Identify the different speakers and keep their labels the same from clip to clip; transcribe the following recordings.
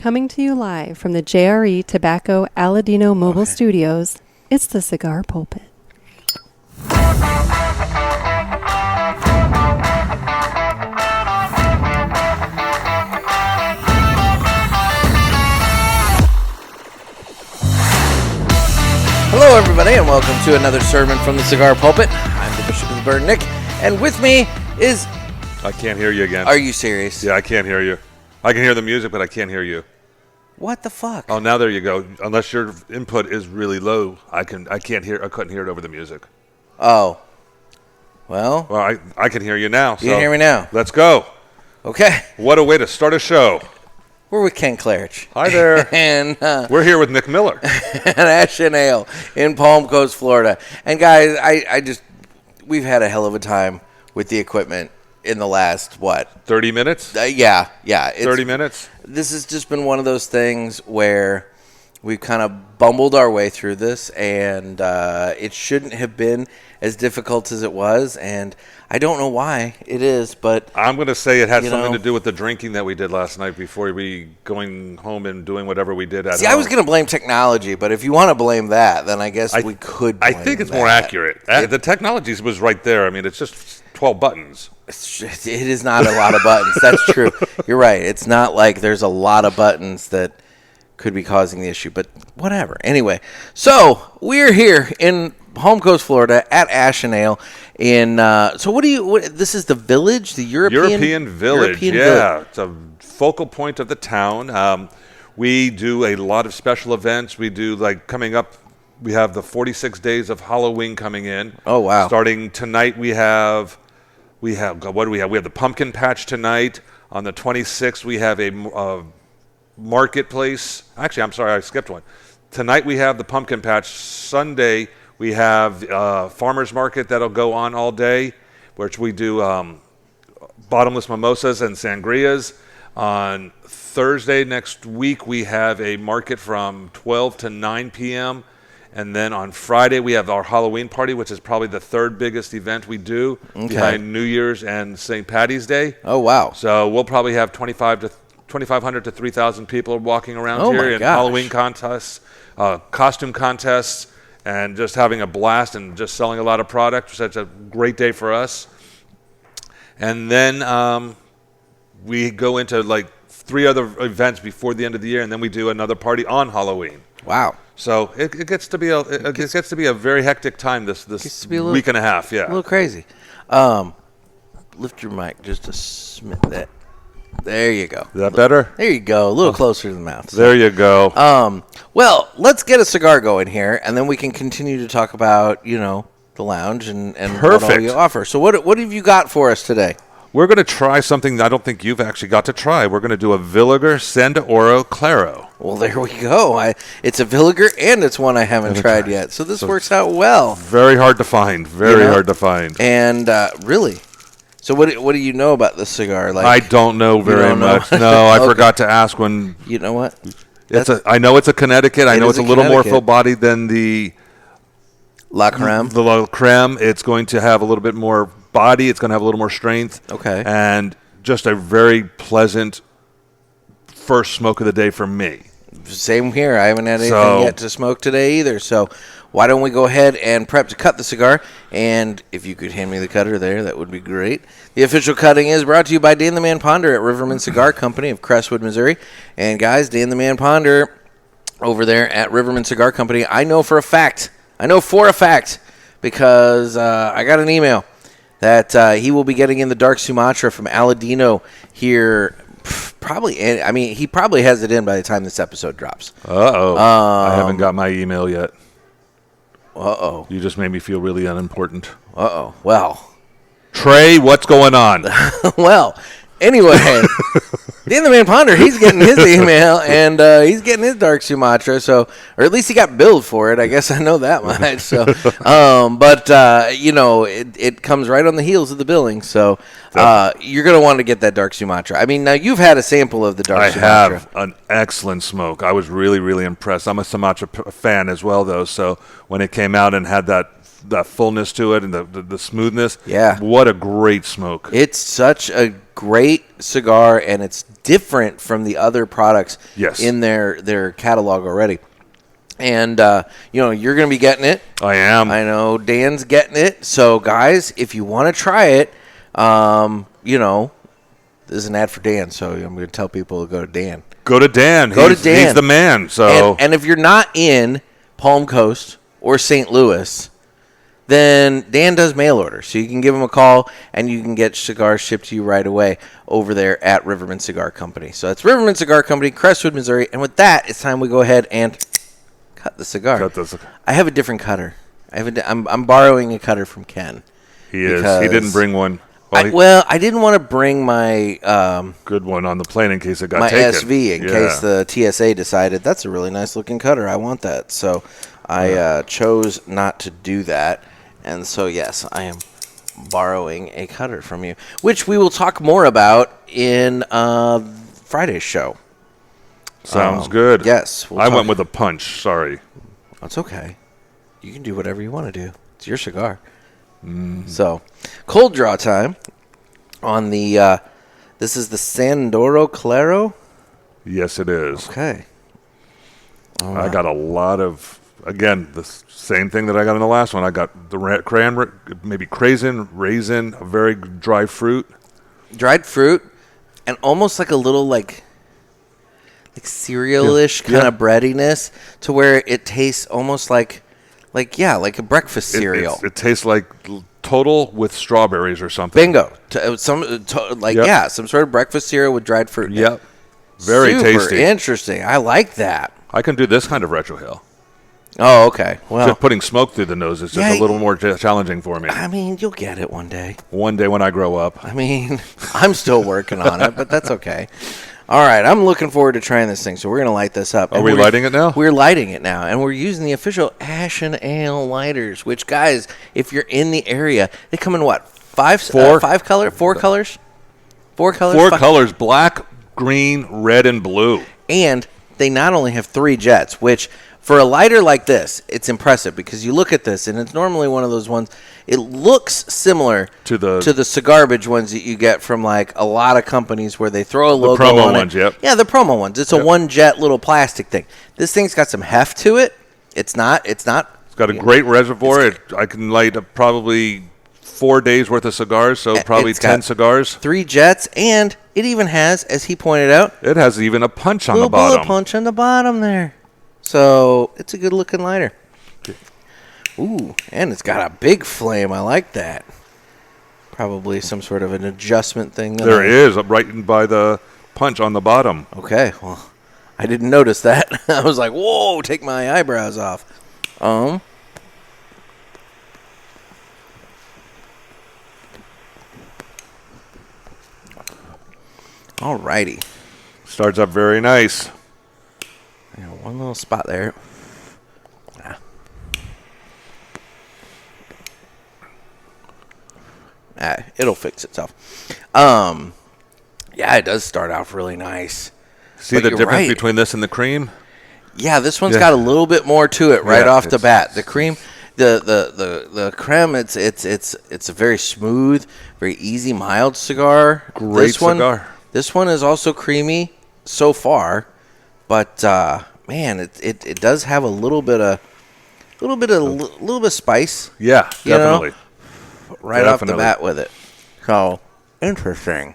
Speaker 1: Coming to you live from the JRE Tobacco Aladino Mobile Studios, it's the Cigar Pulpit.
Speaker 2: Hello, everybody, and welcome to another sermon from the Cigar Pulpit. I'm the Bishop of the Burn, Nick, and with me is...
Speaker 3: I can't hear you again.
Speaker 2: Are you serious?
Speaker 3: Yeah, I can't hear you. I can hear the music, but I can't hear you.
Speaker 2: What the fuck?
Speaker 3: Oh, now there you go. Unless your input is really low, I couldn't hear it over the music.
Speaker 2: Oh. Well,
Speaker 3: I can hear you now.
Speaker 2: You can hear me now.
Speaker 3: Let's go.
Speaker 2: Okay.
Speaker 3: What a way to start a show.
Speaker 2: We're with Kenn Klarich.
Speaker 3: Hi there.
Speaker 2: And
Speaker 3: we're here with Nick Miller.
Speaker 2: at Ash and Ale in Palm Coast, Florida. And guys, we've had a hell of a time with the equipment in the last,
Speaker 3: 30 minutes?
Speaker 2: Yeah.
Speaker 3: 30 minutes?
Speaker 2: This has just been one of those things where we've kind of bumbled our way through this, and it shouldn't have been as difficult as it was, and I don't know why it is, but...
Speaker 3: I'm going to say it had something to do with the drinking that we did last night before we going home and doing whatever we did at home.
Speaker 2: I was going to blame technology, but if you want to blame that, then I guess we could blame
Speaker 3: I think it's
Speaker 2: that.
Speaker 3: more accurate. The technology was right there. I mean, it's just 12 buttons.
Speaker 2: It is not a lot of buttons. That's true. You're right. It's not like there's a lot of buttons that could be causing the issue, but whatever. Anyway, so we're here in Palm Coast, Florida, at Ash and Ale. This is the Village, the European
Speaker 3: Village.
Speaker 2: Village.
Speaker 3: It's a focal point of the town. We do a lot of special events. We do, coming up, we have the 46 days of Halloween coming in.
Speaker 2: Oh, wow.
Speaker 3: Starting tonight, we have what do we have? We have the pumpkin patch tonight. On the 26th, we have a marketplace. Actually, I'm sorry, I skipped one. Tonight, we have the pumpkin patch. Sunday, we have farmers market that'll go on all day, which we do bottomless mimosas and sangrias. On Thursday next week, we have a market from 12 to 9 p.m., and then on Friday, we have our Halloween party, which is probably the third biggest event we do behind New Year's and St. Patty's Day.
Speaker 2: Oh, wow.
Speaker 3: So we'll probably have 2,500 to 3,000 people walking around here in Halloween contests, costume contests, and just having a blast and just selling a lot of product. Such a great day for us. And then we go into 3 other events before the end of the year, and then we do another party on Halloween.
Speaker 2: Wow.
Speaker 3: So it gets to be a very hectic time this week and a half. Yeah,
Speaker 2: a little crazy. Lift your mic just a smidge. There you go.
Speaker 3: Is that better?
Speaker 2: There you go. A little closer to the mouth. So.
Speaker 3: There you go.
Speaker 2: Well, let's get a cigar going here, and then we can continue to talk about the lounge and what all you offer. So what have you got for us today?
Speaker 3: We're going to try something I don't think you've actually got to try. We're going to do a Villiger Sandoro Claro.
Speaker 2: Well, there we go. It's a Villiger, and it's one I haven't tried yet. So this works out well.
Speaker 3: Very hard to find. Hard to find.
Speaker 2: And really, so what do you know about this cigar?
Speaker 3: I don't know very much. No, I forgot to ask when.
Speaker 2: You know what?
Speaker 3: I know it's a Connecticut. I know it's a little more full bodied than the
Speaker 2: La Creme.
Speaker 3: The La Creme. It's going to have a little bit more body. It's going to have a little more strength.
Speaker 2: Okay.
Speaker 3: And just a very pleasant first smoke of the day for me.
Speaker 2: Same here. I haven't had anything yet to smoke today either. So why don't we go ahead and prep to cut the cigar? And if you could hand me the cutter there, that would be great. The official cutting is brought to you by Dan the Man Ponder at Riverman Cigar Company of Crestwood, Missouri. And guys, Dan the Man Ponder over there at Riverman Cigar Company, I know for a fact, because I got an email that he will be getting in the Dark Sumatra from Aladino here probably. I mean, he probably has it in by the time this episode drops.
Speaker 3: I haven't got my email yet.
Speaker 2: You
Speaker 3: just made me feel really unimportant.
Speaker 2: Well,
Speaker 3: Trey, what's going on?
Speaker 2: Well, anyway, Dan the Man Ponder, he's getting his email, and he's getting his Dark Sumatra, or at least he got billed for it. I guess I know that much. So, it comes right on the heels of the billing. So, you're going to want to get that Dark Sumatra. I mean, now you've had a sample of the Dark Sumatra.
Speaker 3: I have an excellent smoke. I was really, really impressed. I'm a Sumatra fan as well, though. So when it came out and had that that fullness to it and the smoothness.
Speaker 2: Yeah.
Speaker 3: What a great smoke.
Speaker 2: It's such a great cigar, and it's different from the other products in their catalog already. And, you're going to be getting it.
Speaker 3: I am.
Speaker 2: I know Dan's getting it. So, guys, if you want to try it, this is an ad for Dan, so I'm going to tell people to go to Dan.
Speaker 3: Go to Dan. He's the man. So,
Speaker 2: and if you're not in Palm Coast or St. Louis, then Dan does mail order. So you can give him a call, and you can get cigars shipped to you right away over there at Riverman Cigar Company. So that's Riverman Cigar Company, Crestwood, Missouri. And with that, it's time we go ahead and cut the cigar. I have a different cutter. I'm borrowing a cutter from Kenn.
Speaker 3: He is. He didn't bring one.
Speaker 2: I didn't want to bring my
Speaker 3: good one on the plane in case it got
Speaker 2: my
Speaker 3: taken.
Speaker 2: SV in case the TSA decided that's a really nice looking cutter. I want that. So I chose not to do that. And so, yes, I am borrowing a cutter from you, which we will talk more about in Friday's show.
Speaker 3: Sounds good.
Speaker 2: Yes.
Speaker 3: I went with a punch. Sorry.
Speaker 2: That's okay. You can do whatever you want to do. It's your cigar. So, cold draw time on the, this is the Sandoro Claro?
Speaker 3: Yes, it is.
Speaker 2: Okay.
Speaker 3: I got a lot of, again, the same thing that I got in the last one. I got the cranberry, maybe raisin, a very dry fruit.
Speaker 2: Dried fruit, and almost like a little, like cereal-ish kind of breadiness to where it tastes almost like a breakfast cereal.
Speaker 3: It tastes like Total with strawberries or something.
Speaker 2: Bingo. Some sort of breakfast cereal with dried fruit.
Speaker 3: Yep. Very tasty.
Speaker 2: Interesting. I like that.
Speaker 3: I can do this kind of retrohale.
Speaker 2: Oh, okay. Well,
Speaker 3: just putting smoke through the nose is just a little more challenging for me.
Speaker 2: I mean, you'll get it one day.
Speaker 3: One day when I grow up.
Speaker 2: I mean, I'm still working on it, but that's okay. All right, I'm looking forward to trying this thing, so we're going to light this up.
Speaker 3: Are we lighting it now?
Speaker 2: We're lighting it now, and we're using the official Ashen Ale lighters, which, guys, if you're in the area, they come in what? Four colors? Four colors?
Speaker 3: Four colors, black, green, red, and blue.
Speaker 2: And they not only have 3 jets, which for a lighter like this, it's impressive because you look at this, and it's normally one of those ones. It looks similar to the cigarbage ones that you get from like a lot of companies where they throw a logo on it. The promo ones, yep. Yeah, the promo ones. It's a one-jet little plastic thing. This thing's got some heft to it. It's got
Speaker 3: a great reservoir. I can light up probably 4 days worth of cigars, so probably 10 cigars.
Speaker 2: 3 jets, and it even has, as he pointed out,
Speaker 3: it has even a punch on the bottom.
Speaker 2: Little bullet punch on the bottom there. So it's a good-looking lighter. Ooh, and it's got a big flame. I like that. Probably some sort of an adjustment thing.
Speaker 3: There is, right by the punch on the bottom.
Speaker 2: Okay, well, I didn't notice that. I was like, whoa, take my eyebrows off. All righty.
Speaker 3: Starts up very nice.
Speaker 2: One little spot there. It'll fix itself. Yeah, it does start off really nice.
Speaker 3: See the difference between this and the cream?
Speaker 2: Yeah, this one's got a little bit more to it right off the bat. The cream, the creme, it's a very smooth, very easy, mild cigar.
Speaker 3: Great cigar.
Speaker 2: This one is also creamy so far, but man, it does have a little bit of spice.
Speaker 3: Yeah, definitely.
Speaker 2: Right off the bat with it. So, interesting.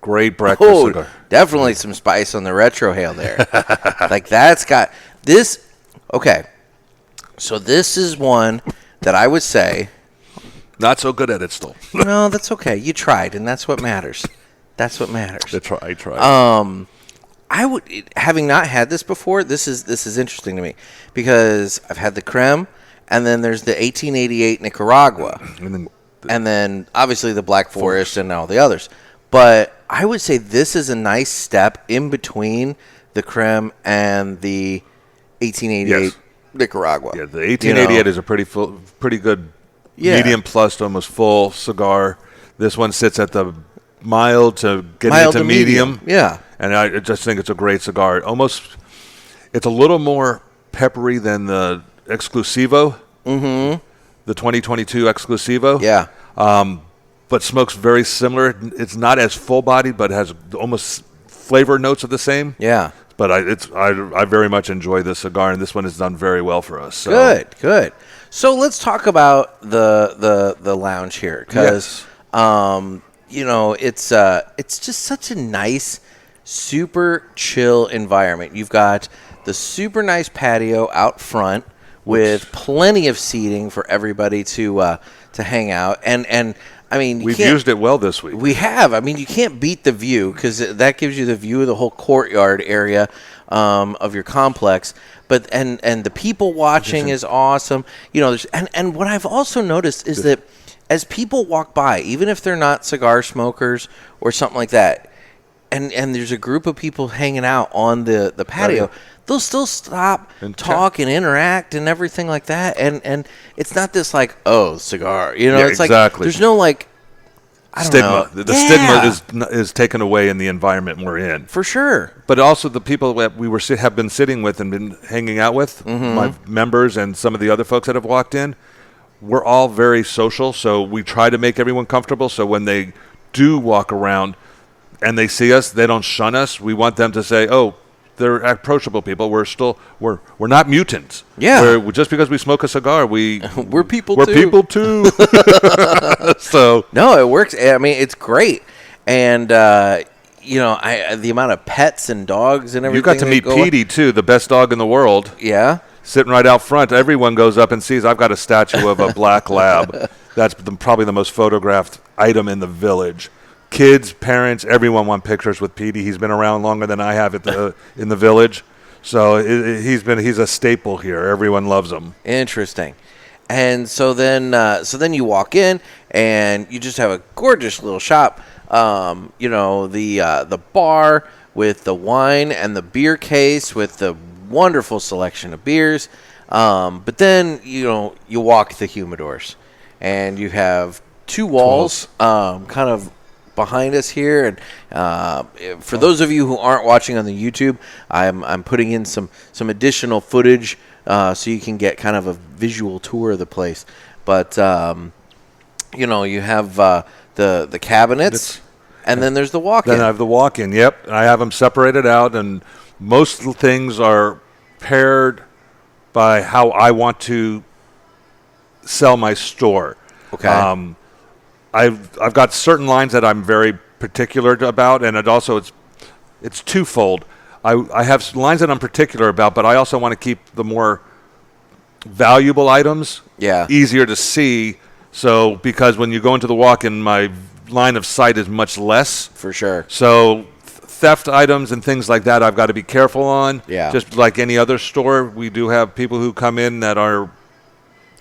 Speaker 3: Great breakfast cigar.
Speaker 2: Definitely some spice on the retrohale there. Like that's got this. Okay. So this is one that I would say.
Speaker 3: Not so good at it still.
Speaker 2: No, that's okay. You tried, and that's what matters. That's what matters.
Speaker 3: I tried.
Speaker 2: I would, having not had this before, this is interesting to me because I've had the creme, and then there's the 1888 Nicaragua, and then obviously the Black Forest and all the others. But I would say this is a nice step in between the creme and the 1888 Nicaragua.
Speaker 3: Yeah, the 1888 is a pretty good medium plus to almost full cigar. This one sits at the mild to getting into medium.
Speaker 2: Yeah.
Speaker 3: And I just think it's a great cigar. Almost, It's a little more peppery than the Exclusivo, the 2022 Exclusivo.
Speaker 2: Yeah.
Speaker 3: But smokes very similar. It's not as full-bodied, but has almost flavor notes of the same.
Speaker 2: Yeah.
Speaker 3: But I very much enjoy this cigar, and this one has done very well for us. So.
Speaker 2: Good. So let's talk about the lounge here, because it's just such a nice, super chill environment. You've got the super nice patio out front with plenty of seating for everybody to hang out, and I mean,
Speaker 3: we've used it well this week.
Speaker 2: We have. I mean, you can't beat the view, because that gives you the view of the whole courtyard area of your complex. But and the people watching is awesome. There's and what I've also noticed is that as people walk by, even if they're not cigar smokers or something like that, and there's a group of people hanging out on the patio, they'll still stop and talk and interact and everything like that. And it's not this like, oh, cigar. It's
Speaker 3: exactly.
Speaker 2: Like there's no like
Speaker 3: stigma. The stigma is taken away in the environment we're in.
Speaker 2: For sure.
Speaker 3: But also the people that we have been sitting with and been hanging out with, my members and some of the other folks that have walked in, we're all very social. So we try to make everyone comfortable. So when they do walk around and they see us, they don't shun us. We want them to say, oh, they're approachable people. We're not mutants.
Speaker 2: Yeah.
Speaker 3: Just because we smoke a cigar, we're
Speaker 2: people
Speaker 3: too.
Speaker 2: too.
Speaker 3: We're people too. So
Speaker 2: no, it works. I mean, it's great. And the amount of pets and dogs and everything.
Speaker 3: You got to meet Petey too, the best dog in the world.
Speaker 2: Yeah.
Speaker 3: Sitting right out front. Everyone goes up and sees. I've got a statue of a black lab. That's probably the most photographed item in the village. Kids, parents, everyone want pictures with Petey. He's been around longer than I have in the village, so he's a staple here. Everyone loves him.
Speaker 2: Interesting. And so then you walk in and you just have a gorgeous little shop. The bar with the wine and the beer case with the wonderful selection of beers. But then you walk the humidors, and you have two walls, kind of behind us here, and for those of you who aren't watching on the YouTube, I'm putting in some additional footage so you can get kind of a visual tour of the place. But you have the cabinets, and then there's the walk-in.
Speaker 3: Then I have the walk-in. Yep, I have them separated out, and most things are paired by how I want to sell my store.
Speaker 2: Okay.
Speaker 3: I've got certain lines that I'm very particular about, and it's twofold. I have lines that I'm particular about, but I also want to keep the more valuable items easier to see. So because when you go into the walk-in, my line of sight is much less.
Speaker 2: For sure.
Speaker 3: So theft items and things like that I've got to be careful on.
Speaker 2: Yeah.
Speaker 3: Just like any other store, we do have people who come in that are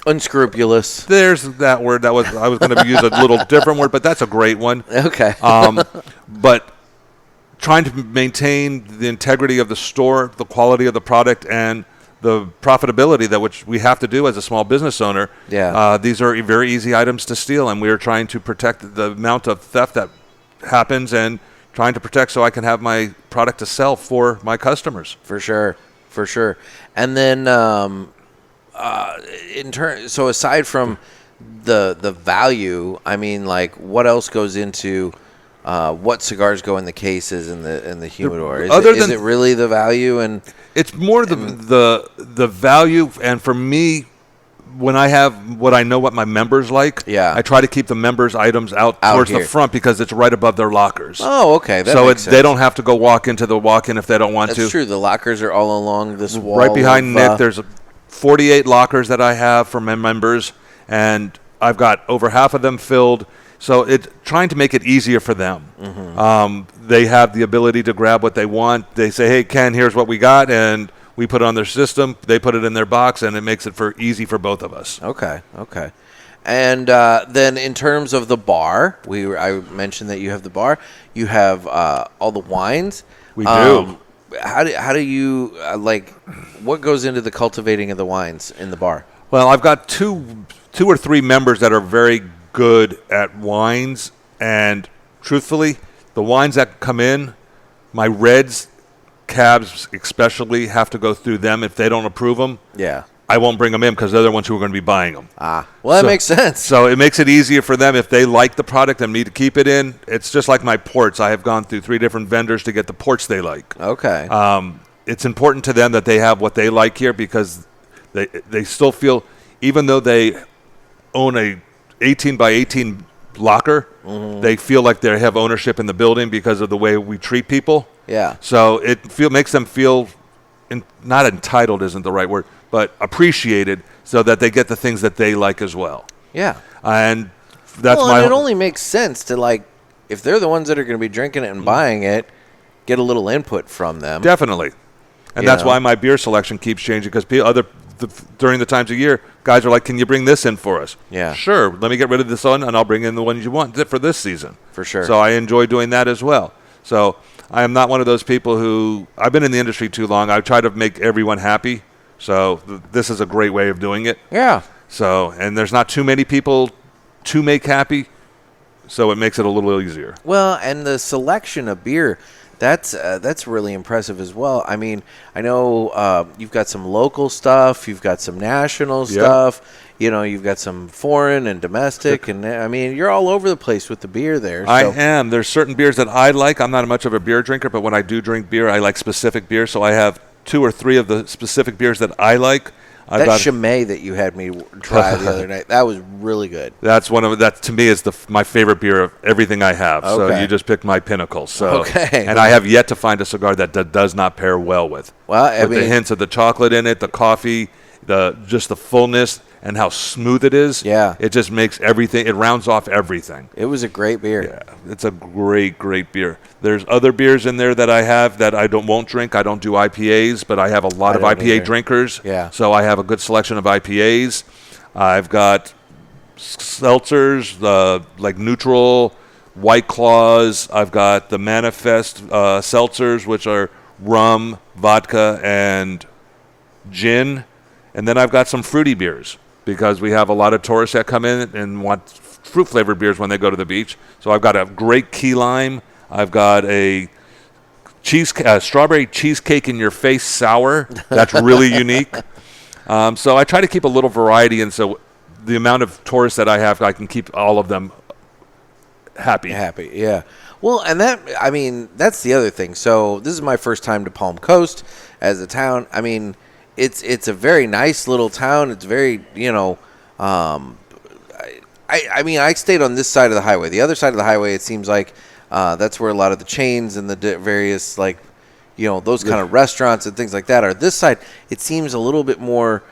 Speaker 2: unscrupulous.
Speaker 3: There's that word. I was going to use a little different word, but that's a great one.
Speaker 2: Okay.
Speaker 3: But trying to maintain the integrity of the store, the quality of the product, and the profitability that which we have to do as a small business owner.
Speaker 2: Yeah.
Speaker 3: These are very easy items to steal, and we are trying to protect the amount of theft that happens, and trying to protect so I can have my product to sell for my customers.
Speaker 2: For sure. And then so aside from the value, I mean, like, what else goes into what cigars go in the cases and the humidor? Is it really the value? And
Speaker 3: it's more the value. And for me, when I have what my members like, I try to keep the members' items out towards
Speaker 2: here.
Speaker 3: the front because it's right above their lockers.
Speaker 2: Oh, okay. That
Speaker 3: so
Speaker 2: makes sense.
Speaker 3: They don't have to go walk into the walk-in if they don't want to.
Speaker 2: That's true. The lockers are all along this wall.
Speaker 3: Right behind Nick, there's 48 lockers that I have for my members, and I've got over half of them filled. So it's trying to make it easier for them. Mm-hmm. They have the ability to grab what they want. They say, hey, Ken, here's what we got, and we put it on their system. They put it in their box, and it makes it easy for both of us.
Speaker 2: Okay. And then in terms of the bar, I mentioned that you have the bar. You have all the wines.
Speaker 3: We do.
Speaker 2: How do you what goes into the cultivating of the wines in the bar?
Speaker 3: Well, I've got two or three members that are very good at wines, and truthfully, the wines that come in, my reds cabs especially have to go through them. If they don't approve them,
Speaker 2: Yeah.
Speaker 3: I won't bring them in because they're the ones who are going to be buying them.
Speaker 2: Well, that makes sense.
Speaker 3: So it makes it easier for them if they like the product and me to keep it in. It's just like my ports. I have gone through 3 different vendors to get the ports they like.
Speaker 2: Okay.
Speaker 3: It's important to them that they have what they like here because they still feel, even though they own a 18 by 18 locker, they feel like they have ownership in the building because of the way we treat people.
Speaker 2: Yeah.
Speaker 3: So it makes them feel not entitled isn't the right word, but appreciated, so that they get the things that they like as well.
Speaker 2: Yeah.
Speaker 3: And that's
Speaker 2: and it only makes sense to, like, if they're the ones that are going to be drinking it and buying it, get a little input from them.
Speaker 3: Definitely. And that's why my beer selection keeps changing, because during the times of year, guys are like, can you bring this in for us?
Speaker 2: Yeah.
Speaker 3: Sure. Let me get rid of this one, and I'll bring in the ones you want for this season.
Speaker 2: For sure.
Speaker 3: So I enjoy doing that as well. So I am not one of those people who, I've been in the industry too long. I try to make everyone happy. So this is a great way of doing it.
Speaker 2: Yeah.
Speaker 3: So, and there's not too many people to make happy, so it makes it a little easier.
Speaker 2: Well, and the selection of beer, that's really impressive as well. I mean, I know you've got some local stuff, you've got some national stuff, you've got some foreign and domestic, and I mean, you're all over the place with the beer there. So.
Speaker 3: I am. There's certain beers that I like. I'm not much of a beer drinker, but when I do drink beer, I like specific beer, so I have 2 or 3 of the specific beers that I like.
Speaker 2: That Chimay that you had me try the other night, that was really good.
Speaker 3: That's that to me is my favorite beer of everything I have.
Speaker 2: Okay.
Speaker 3: So you just picked my pinnacle. So
Speaker 2: okay.
Speaker 3: And I have yet to find a cigar that does not pair well with.
Speaker 2: Well,
Speaker 3: the hints of the chocolate in it, the coffee, just the fullness, and how smooth it is.
Speaker 2: Yeah.
Speaker 3: It just makes everything. It rounds off everything.
Speaker 2: It was a great beer.
Speaker 3: Yeah, it's a great beer. There's other beers in there that I have that I won't drink. I don't do IPAs, but I have a lot of IPA drinkers.
Speaker 2: Yeah.
Speaker 3: So I have a good selection of IPAs. I've got seltzers, like Neutral, White Claws. I've got the Manifest seltzers, which are rum, vodka, and gin. And then I've got some fruity beers, because we have a lot of tourists that come in and want fruit-flavored beers when they go to the beach. So I've got a great key lime. I've got a strawberry cheesecake in your face sour. That's really unique. So I try to keep a little variety, and so the amount of tourists that I have, I can keep all of them happy.
Speaker 2: Happy, yeah. Well, and that's the other thing. So this is my first time to Palm Coast as a town. I mean, it's a very nice little town. It's very, I stayed on this side of the highway. The other side of the highway, it seems like that's where a lot of the chains and the various, those kind of restaurants and things like that are. This side, it seems a little bit more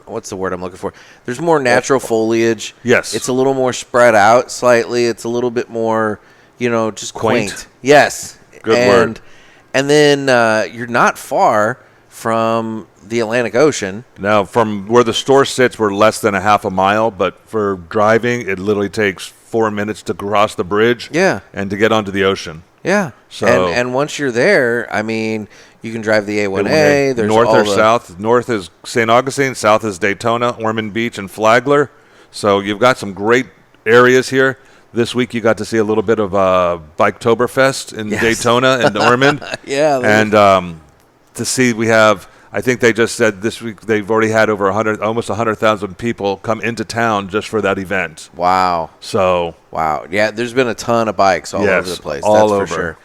Speaker 2: what's the word I'm looking for? There's more natural foliage.
Speaker 3: Yes.
Speaker 2: It's a little more spread out slightly. It's a little bit more, just quaint. Yes.
Speaker 3: Good word.
Speaker 2: And then you're not far from the Atlantic Ocean.
Speaker 3: Now, from where the store sits, we're less than a half a mile, but for driving, it literally takes 4 minutes to cross the bridge.
Speaker 2: Yeah.
Speaker 3: And to get onto the ocean.
Speaker 2: Yeah.
Speaker 3: So
Speaker 2: and once you're there, I mean, you can drive the A1A. There's
Speaker 3: north or south. North is St. Augustine. South is Daytona, Ormond Beach, and Flagler. So you've got some great areas here. This week you got to see a little bit of Biketoberfest in Daytona and Ormond.
Speaker 2: Yeah.
Speaker 3: And to see, I think they just said this week they've already had over almost 100,000 people come into town just for that event.
Speaker 2: Wow.
Speaker 3: So.
Speaker 2: Wow. Yeah, there's been a ton of bikes all over the place.
Speaker 3: All
Speaker 2: that's
Speaker 3: over.
Speaker 2: For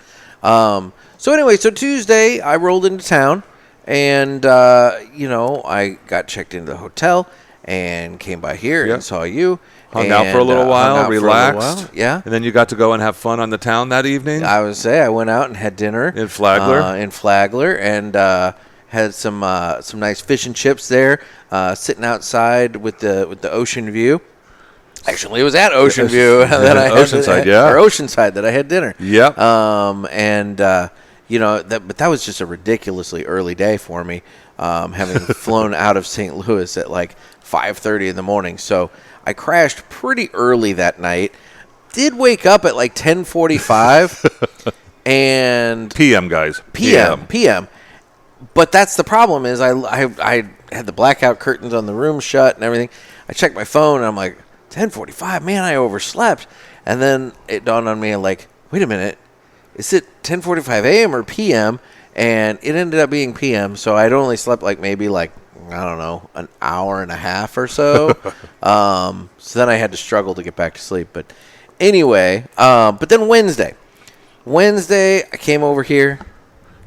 Speaker 2: sure. So anyway, Tuesday I rolled into town, and I got checked into the hotel and came by here and saw you.
Speaker 3: Hung out for a little while, relaxed.
Speaker 2: Yeah.
Speaker 3: And then you got to go and have fun on the town that evening?
Speaker 2: I would say I went out and had dinner.
Speaker 3: In Flagler?
Speaker 2: And had some nice fish and chips there, sitting outside with the ocean view. Actually, it was at Ocean View that I had Oceanside that I had dinner.
Speaker 3: Yep.
Speaker 2: But that was just a ridiculously early day for me, having flown out of St. Louis at like 5:30 in the morning. So I crashed pretty early that night. Did wake up at like 10:45 and
Speaker 3: PM, guys.
Speaker 2: PM. But that's the problem is I had the blackout curtains on the room shut and everything. I checked my phone and I'm like, 10:45, man, I overslept. And then it dawned on me, like, wait a minute, is it 10:45 a.m. or p.m.? And it ended up being p.m., so I'd only slept maybe I don't know, an hour and a half or so. So then I had to struggle to get back to sleep. But anyway, but then Wednesday, I came over here.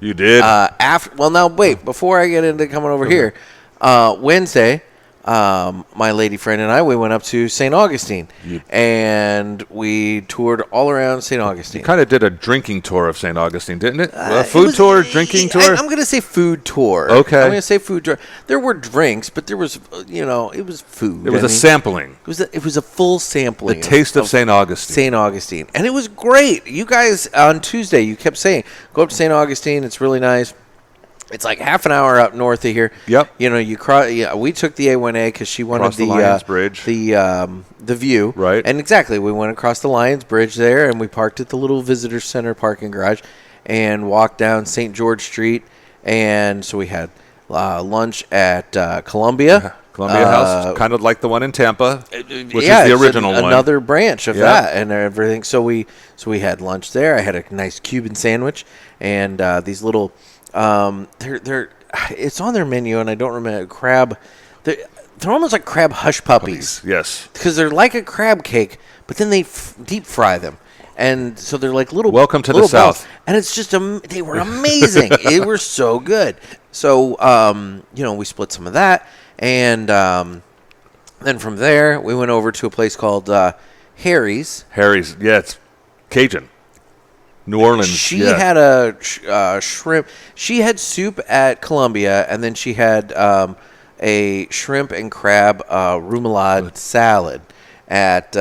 Speaker 3: You did?
Speaker 2: Before I get into coming over here, Wednesday, my lady friend and I, we went up to St. Augustine, and we toured all around St. Augustine.
Speaker 3: You kind of did a drinking tour of St. Augustine, didn't it? A food tour, drinking tour?
Speaker 2: I'm going to say food tour.
Speaker 3: Okay.
Speaker 2: I'm going to say food tour. There were drinks, but there was, it was food.
Speaker 3: It was a sampling.
Speaker 2: It was a full sampling.
Speaker 3: The taste of St. Augustine.
Speaker 2: St. Augustine. And it was great. You guys, on Tuesday, you kept saying, go up to St. Augustine. It's really nice. It's like half an hour up north of here.
Speaker 3: Yep.
Speaker 2: You cross. Yeah, we took the A1A because she wanted
Speaker 3: the Lions Bridge.
Speaker 2: the view.
Speaker 3: Right.
Speaker 2: And exactly, we went across the Lions Bridge there, and we parked at the little visitor center parking garage, and walked down St. George Street, and so we had lunch at Columbia.
Speaker 3: Columbia House, kind of like the one in Tampa, which is the original one.
Speaker 2: Another branch of that and everything. So we had lunch there. I had a nice Cuban sandwich and these little. It's on their menu, and I don't remember crab. They're almost like crab hush puppies.
Speaker 3: Yes,
Speaker 2: because they're like a crab cake, but then they deep fry them, and so they're like little.
Speaker 3: Welcome to the
Speaker 2: balls.
Speaker 3: South.
Speaker 2: And it's just they were amazing. They were so good. So we split some of that, and then from there we went over to a place called Harry's.
Speaker 3: Harry's, yeah, it's Cajun. New Orleans.
Speaker 2: She had a shrimp. She had soup at Columbia, and then she had a shrimp and crab remoulade salad at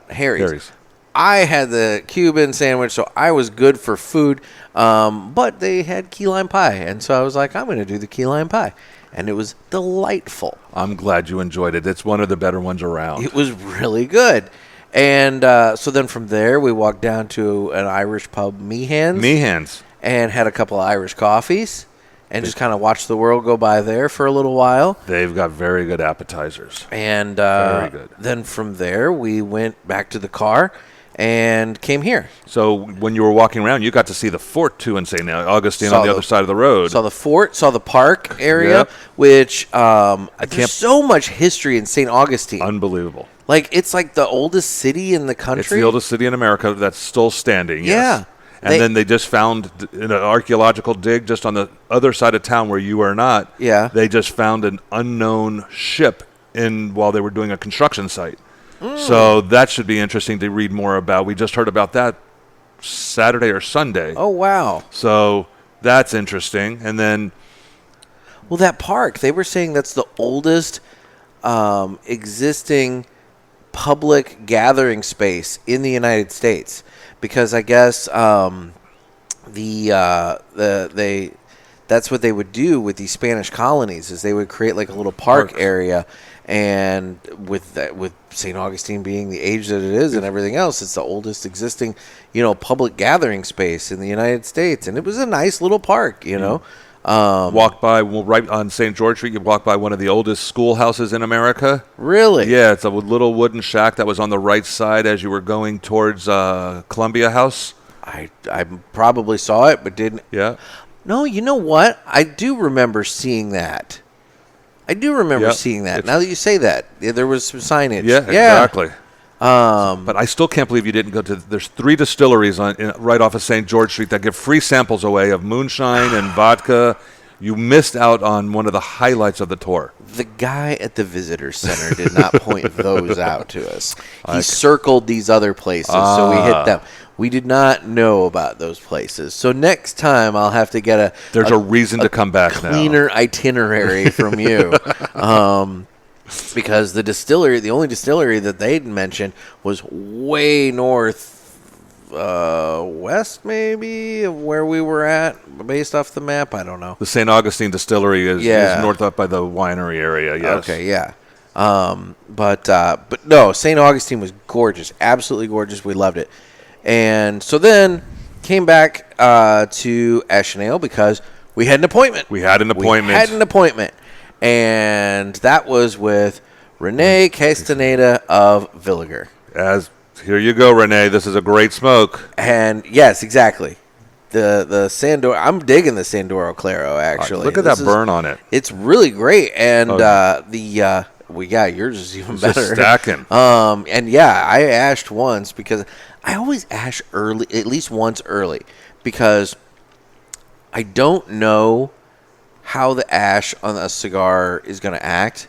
Speaker 2: Harry's. I had the Cuban sandwich, so I was good for food. But they had key lime pie, and so I was like, I'm going to do the key lime pie. And it was delightful.
Speaker 3: I'm glad you enjoyed it. It's one of the better ones around.
Speaker 2: It was really good. And so then from there, we walked down to an Irish pub, Meehan's. And had a couple of Irish coffees and just kind of watched the world go by there for a little while.
Speaker 3: They've got very good appetizers.
Speaker 2: And
Speaker 3: very good.
Speaker 2: Then from there, we went back to the car and came here.
Speaker 3: So when you were walking around, you got to see the fort, too, in St. Augustine on the other side of the road.
Speaker 2: Saw the fort, saw the park area, which there's so much history in St. Augustine.
Speaker 3: Unbelievable.
Speaker 2: It's like the oldest city in the country.
Speaker 3: It's the oldest city in America that's still standing, yes.
Speaker 2: Yeah.
Speaker 3: And then they just found in an archaeological dig just on the other side of town where you are not.
Speaker 2: Yeah.
Speaker 3: They just found an unknown ship while they were doing a construction site. So that should be interesting to read more about. We just heard about that Saturday or Sunday.
Speaker 2: Oh, wow.
Speaker 3: So that's interesting. And then...
Speaker 2: Well, that park, they were saying that's the oldest existing public gathering space in the United States, because I guess that's what they would do with these Spanish colonies, is they would create like a little park area, and with St. Augustine being the age that it is and everything else, it's the oldest existing public gathering space in the United States, and it was a nice little park,
Speaker 3: Walk by right on St. George Street. You walk by one of the oldest schoolhouses in America.
Speaker 2: Really?
Speaker 3: Yeah, it's a little wooden shack that was on the right side as you were going towards Columbia House.
Speaker 2: I probably saw it, but didn't.
Speaker 3: Yeah.
Speaker 2: No, you know what? I do remember seeing that. Seeing that. Now that you say that, there was some signage.
Speaker 3: Yeah, exactly. But I still can't believe you didn't go to. There's 3 distilleries right off of St. George Street that give free samples away of moonshine and vodka. You missed out on one of the highlights of the tour.
Speaker 2: The guy at the visitor center did not point those out to us. He circled these other places, so we hit them. We did not know about those places. So next time I'll have to get
Speaker 3: There's a reason to come back now.
Speaker 2: Cleaner itinerary from you. Because the only distillery that they'd mentioned was way north west, maybe, of where we were at, based off the map. I don't know.
Speaker 3: The St. Augustine Distillery is north up by the winery area, yes.
Speaker 2: Okay, yeah. But no, St. Augustine was gorgeous, absolutely gorgeous. We loved it. And so then came back to Eschenale because we had an appointment. And that was with Rene Castaneda of Villiger.
Speaker 3: Here you go, Rene. This is a great smoke.
Speaker 2: And yes, exactly. the Sandoro. I'm digging the Sandoro Claro. Actually,
Speaker 3: look at that burn on it.
Speaker 2: It's really great, and yours is even better.
Speaker 3: Just stacking.
Speaker 2: And yeah, I ashed once because I always ash early, at least once early, because I don't know how the ash on a cigar is going to act.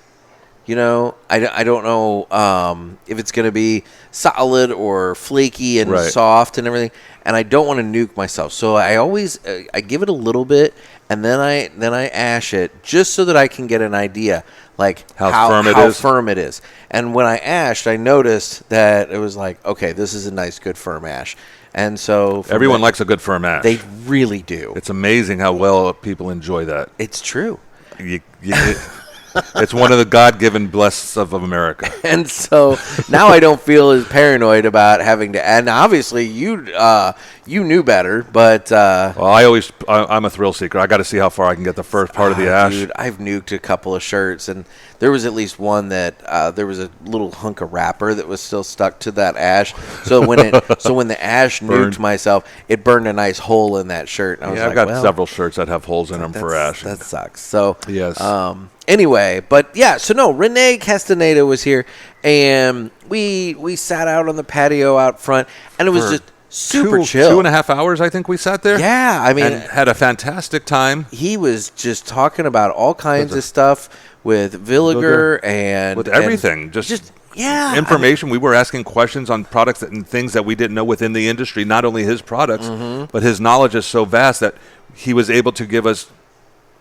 Speaker 2: You know, I don't know if it's going to be solid or flaky and soft and everything, and I don't want to nuke myself. So I always I give it a little bit, and then I ash it just so that I can get an idea like how firm it is. And when I ashed, I noticed that it was like, okay, this is a nice, good firm ash. And so
Speaker 3: everyone likes a good firm ash.
Speaker 2: They really do.
Speaker 3: It's amazing how well people enjoy that.
Speaker 2: It's true.
Speaker 3: It's one of the God-given blessings of America.
Speaker 2: And so now I don't feel as paranoid about having to. And obviously, you knew better, but
Speaker 3: well, I'm a thrill seeker. I got to see how far I can get the first part of the ash.
Speaker 2: Dude, I've nuked a couple of shirts, and there was at least one that there was a little hunk of wrapper that was still stuck to that ash. So when the ash nuked myself, it burned a nice hole in that shirt. And I was
Speaker 3: I've got several shirts that have holes in them for ash.
Speaker 2: That sucks. So
Speaker 3: yes.
Speaker 2: Anyway, but yeah, so no, Rene Castaneda was here, and we sat out on the patio out front, and it was just super chill.
Speaker 3: 2.5 hours, I think we sat there.
Speaker 2: Yeah, I mean,
Speaker 3: and had a fantastic time.
Speaker 2: He was just talking about all kinds of stuff with Villiger and
Speaker 3: with everything, just information. We were asking questions on products and things that we didn't know within the industry. Not only his products, but his knowledge is so vast that he was able to give us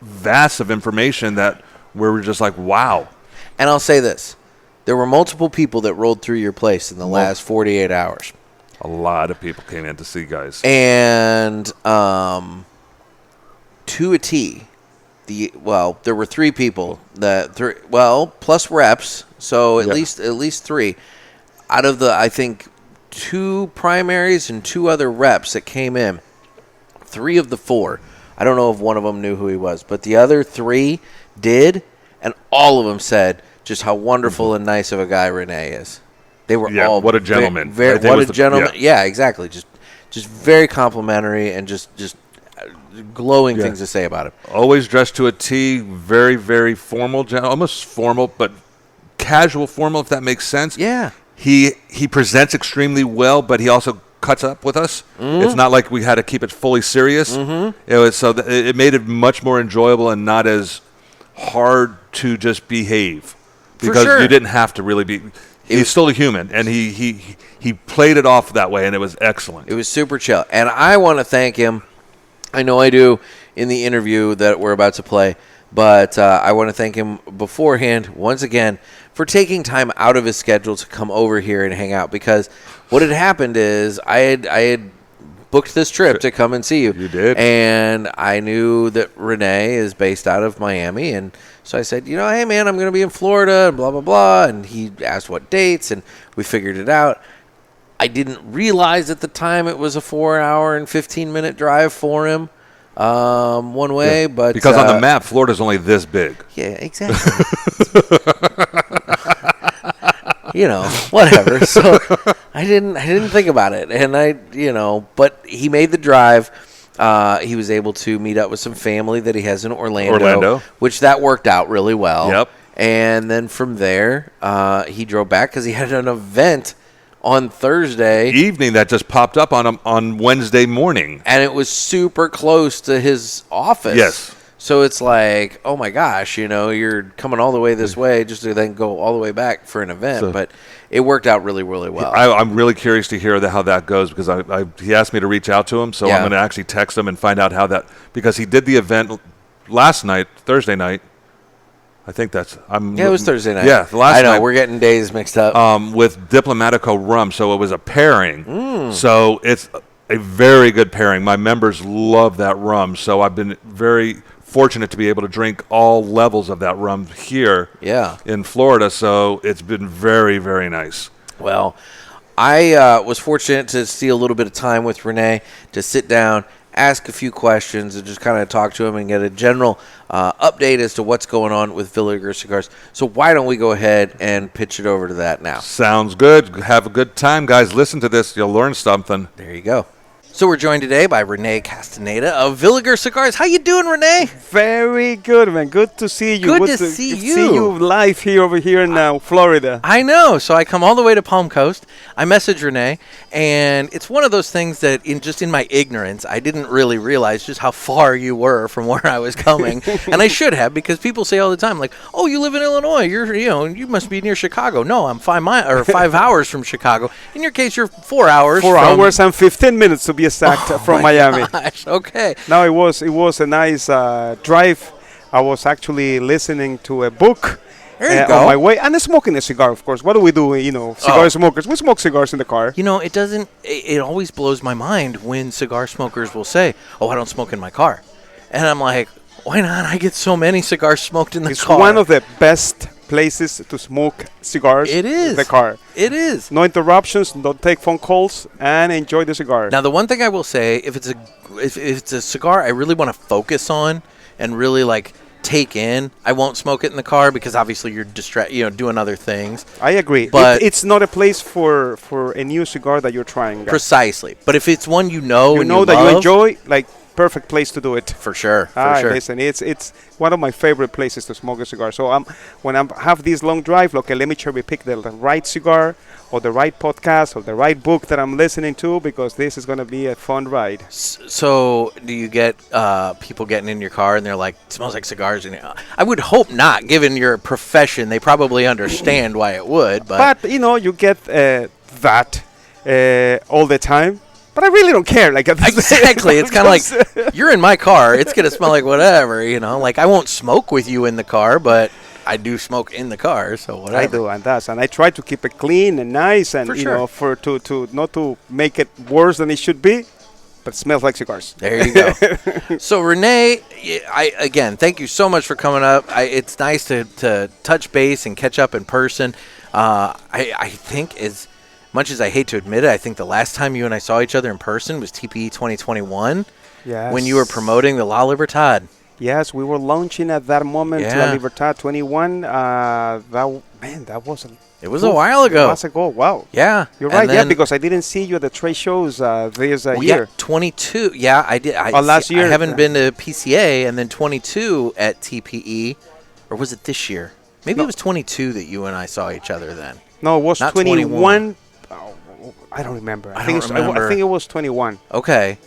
Speaker 3: vast of information that we were just like, wow.
Speaker 2: And I'll say this. There were multiple people that rolled through your place in the last 48 hours.
Speaker 3: A lot of people came in to see guys.
Speaker 2: And to a T, there were 3 people plus reps, so at least 3 out of the, I think, 2 primaries and 2 other reps that came in. 3 of the 4. I don't know if one of them knew who he was, but the other 3 did, and all of them said just how wonderful and nice of a guy Rene is. They were all
Speaker 3: what a gentleman.
Speaker 2: What a gentleman. Yeah, exactly. Just very complimentary and just glowing things to say about him.
Speaker 3: Always dressed to a T, very, very formal, almost formal, but casual formal, if that makes sense.
Speaker 2: Yeah.
Speaker 3: He presents extremely well, but he also cuts up with us. It's not like we had to keep it fully serious. It was it made it much more enjoyable and not as hard to just behave because you didn't have to really be. He's still a human, and he played it off that way, and it was excellent. It
Speaker 2: was super chill, and I want to thank him. I know I do in the interview that we're about to play, but I want to thank him beforehand once again for taking time out of his schedule to come over here and hang out, because what had happened is I had booked this trip to come and see you.
Speaker 3: You did.
Speaker 2: And I knew that Rene is based out of Miami, and so I said, hey, man, I'm going to be in Florida, and blah, blah, blah, and he asked what dates, and we figured it out. I didn't realize at the time it was a 4-hour and 15-minute drive for him one way, but
Speaker 3: because on the map, Florida's only this big.
Speaker 2: Yeah, exactly. Whatever. So I didn't think about it, and but he made the drive. He was able to meet up with some family that he has in Orlando, which that worked out really well.
Speaker 3: Yep.
Speaker 2: And then from there, he drove back because he had an event on Thursday
Speaker 3: evening that just popped up on Wednesday morning,
Speaker 2: and it was super close to his office.
Speaker 3: Yes.
Speaker 2: So it's like, oh my gosh, you're coming all the way this way just to then go all the way back for an event. But it worked out really, really well.
Speaker 3: I'm really curious to hear how that goes, because he asked me to reach out to him, so I'm going to actually text him and find out how that, because he did the event last night, Thursday night. I think it was Thursday night. Yeah,
Speaker 2: last night. We're getting days mixed up.
Speaker 3: With Diplomatico rum, so it was a pairing. So it's a very good pairing. My members love that rum, so I've been very fortunate to be able to drink all levels of that rum here in Florida, so it's been very, very nice.
Speaker 2: Well, I was fortunate to see a little bit of time with Rene to sit down, ask a few questions, and just kind of talk to him and get a general update as to what's going on with Villiger Cigars. So why don't we go ahead and pitch it over to that now?
Speaker 3: Sounds good. Have a good time, guys. Listen to this. You'll learn something.
Speaker 2: There you go. So we're joined today by Rene Castaneda of Villiger Cigars. How you doing, Rene?
Speaker 4: Very good, man. Good to see you.
Speaker 2: Good to see you.
Speaker 4: See you live over here in Florida.
Speaker 2: I know. So I come all the way to Palm Coast. I message Rene, and it's one of those things that, in my ignorance, I didn't really realize just how far you were from where I was coming, and I should have, because people say all the time, like, "Oh, you live in Illinois. You must be near Chicago." No, I'm 5 hours from Chicago. In your case, you're 4 hours.
Speaker 4: 4 hours and 15 minutes to be exact from Miami.
Speaker 2: Gosh, okay.
Speaker 4: No, it was a nice drive. I was actually listening to a book on my way, and smoking a cigar, of course. What do we do, cigar smokers? We smoke cigars in the car.
Speaker 2: It always blows my mind when cigar smokers will say, "Oh, I don't smoke in my car." And I'm like, why not? I get so many cigars smoked in the car.
Speaker 4: It's one of the best places to smoke cigars.
Speaker 2: It is.
Speaker 4: In the car.
Speaker 2: It is.
Speaker 4: No interruptions, don't take phone calls, and enjoy the cigar.
Speaker 2: Now, the one thing I will say, if it's a cigar I really want to focus on and really take in, I won't smoke it in the car, because obviously you're doing other things.
Speaker 4: I agree.
Speaker 2: But
Speaker 4: it's not a place for a new cigar that you're trying.
Speaker 2: Precisely. But if it's one you know
Speaker 4: that you enjoy, perfect place to do it.
Speaker 2: For sure. For sure.
Speaker 4: Listen, it's one of my favorite places to smoke a cigar. So when I have this long drive, okay, let me cherry pick the right cigar, or the right podcast, or the right book that I'm listening to, because this is going to be a fun ride.
Speaker 2: So do you get people getting in your car and they're like, "It smells like cigars"? And I would hope not, given your profession. They probably understand why it would. But
Speaker 4: you get that all the time. But I really don't care.
Speaker 2: Exactly. It's kind of like, you're in my car. It's going to smell like whatever, I won't smoke with you in the car, but I do smoke in the car, so whatever.
Speaker 4: I do, and I try to keep it clean and nice, and,
Speaker 2: For sure.
Speaker 4: to not to make it worse than it should be, but it smells like cigars.
Speaker 2: There you go. So, Rene, again, thank you so much for coming up. It's nice to touch base and catch up in person. I think as much as I hate to admit it, I think the last time you and I saw each other in person was TPE 2021.
Speaker 4: Yes.
Speaker 2: When you were promoting the La Libertad.
Speaker 4: Yes, we were launching at that moment La Libertad 21. That was
Speaker 2: it was a while ago.
Speaker 4: It was ago. Wow.
Speaker 2: Yeah.
Speaker 4: You're right. Yeah, because I didn't see you at the trade shows this year.
Speaker 2: Yeah, 22. Yeah, I did.
Speaker 4: Last year.
Speaker 2: I haven't been to PCA, and then 22 at TPE. Or was it this year? Maybe it was 22 that you and I saw each other then.
Speaker 4: No, it was
Speaker 2: Not
Speaker 4: 21. I don't remember. I think it was 21.
Speaker 2: Okay.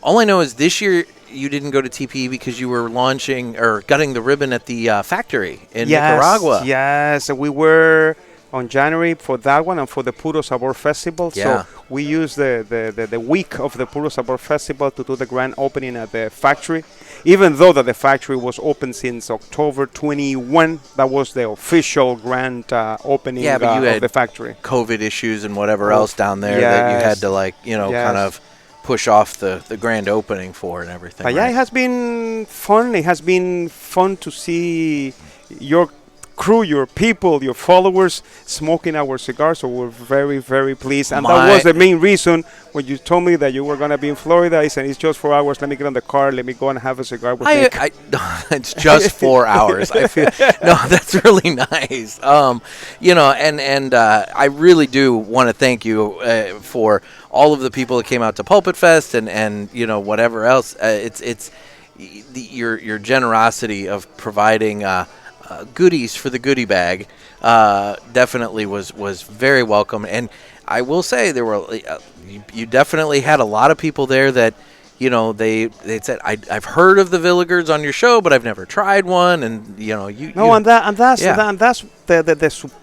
Speaker 2: All I know is this year you didn't go to TPE because you were launching or gutting the ribbon at the factory in Nicaragua.
Speaker 4: Yes, we were on January for that one and for the Puro Sabor Festival.
Speaker 2: Yeah.
Speaker 4: So we used the week of the Puro Sabor Festival to do the grand opening at the factory. Even though that the factory was open since October 21, that was the official grand opening
Speaker 2: but you
Speaker 4: of
Speaker 2: had
Speaker 4: the factory.
Speaker 2: COVID issues and whatever else down there that you had to kind of push off the grand opening for and everything.
Speaker 4: But it has been fun. It has been fun to see your crew, your people, your followers smoking our cigars. So we're very, very pleased. And that was the main reason when you told me that you were going to be in Florida. I said, it's just 4 hours. Let me get on the car. Let me go and have a cigar with Nick.
Speaker 2: It's just 4 hours. I feel that's really nice. I really do want to thank you for all of the people that came out to Pulpit Fest and whatever else. It's your generosity of providing goodies for the goodie bag definitely was very welcome. And I will say there were you definitely had a lot of people there that they said I've heard of the Villigers on your show, but I've never tried one. And
Speaker 4: that's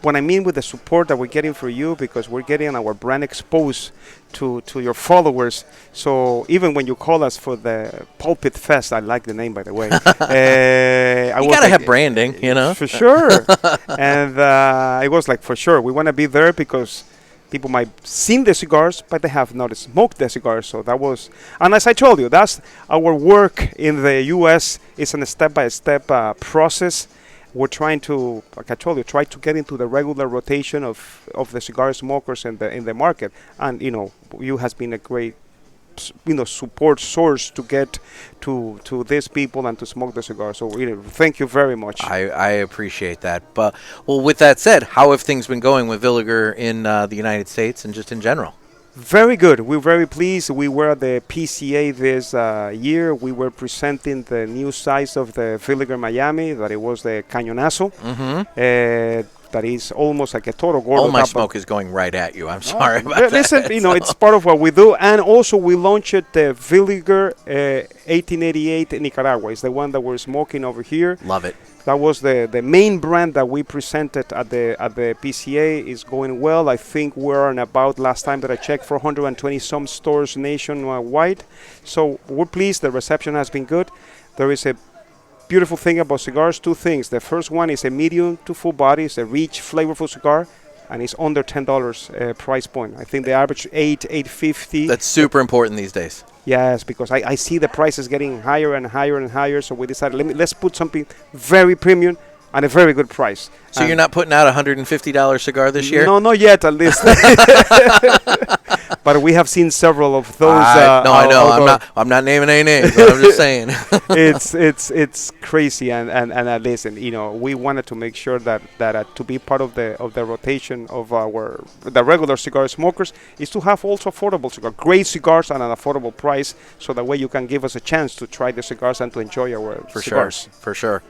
Speaker 4: what I mean with the support that we're getting for you, because we're getting our brand exposed to your followers. So even when you call us for the Pulpit Fest, I like the name, by the way.
Speaker 2: You gotta have branding,
Speaker 4: for sure. And it was like, for sure, we want to be there because people might seen the cigars, but they have not smoked the cigars. So that was, and as I told you, that's our work in the U.S. is a step-by-step process. We're trying to, like I told you, try to get into the regular rotation of the cigar smokers in the market. And you has been a great support source to get to these people and to smoke the cigar. So thank you very much.
Speaker 2: I appreciate that. But with that said, how have things been going with Villiger in the United States and just in general?
Speaker 4: Very good. We're very pleased. We were at the PCA this year. We were presenting the new size of the Villiger Miami, that it was the Cañonazo. That is almost like a total gordo.
Speaker 2: All my smoke is going right at you. I'm sorry about that.
Speaker 4: Listen, it's part of what we do. And also we launched the Villiger 1888 Nicaragua. It's the one that we're smoking over here.
Speaker 2: Love it.
Speaker 4: That was the main brand that we presented at the PCA. Is going well. I think we're on about, last time that I checked, 420 some stores nationwide. So we're pleased. The reception has been good. There is a beautiful thing about cigars, two things. The first one is a medium to full body. It's a rich, flavorful cigar, and it's under $10 price point. I think the average $8.50.
Speaker 2: That's super important these days.
Speaker 4: Yes, because I see the prices getting higher and higher and higher, so we decided let's put something very premium and a very good price.
Speaker 2: So you're not putting out a $150 cigar this year?
Speaker 4: No, not yet, at least. But we have seen several of those.
Speaker 2: No, I know. I'm not naming any names, but I'm just saying.
Speaker 4: It's crazy, and listen, we wanted to make sure that to be part of the rotation of the regular cigar smokers is to have also affordable cigars, great cigars at an affordable price, so that way you can give us a chance to try the cigars and to enjoy our cigars.
Speaker 2: For sure.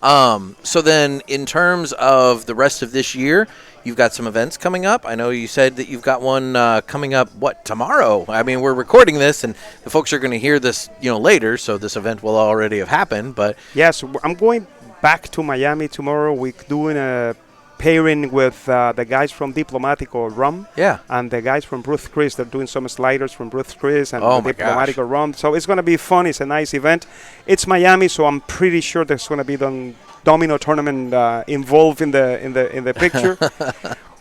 Speaker 2: So then, in terms of the rest of this year, you've got some events coming up. I know you said that you've got one coming up, tomorrow? I mean, we're recording this, and the folks are going to hear this, later, so this event will already have happened. But
Speaker 4: yes, I'm going back to Miami tomorrow. We're doing a pairing with the guys from Diplomatico Rum.
Speaker 2: Yeah.
Speaker 4: And the guys from Ruth Chris. They're doing some sliders from Ruth Chris and
Speaker 2: Oh my
Speaker 4: Diplomatico Rum. So it's going to be fun. It's a nice event. It's Miami, so I'm pretty sure there's going to be domino tournament involved in the picture.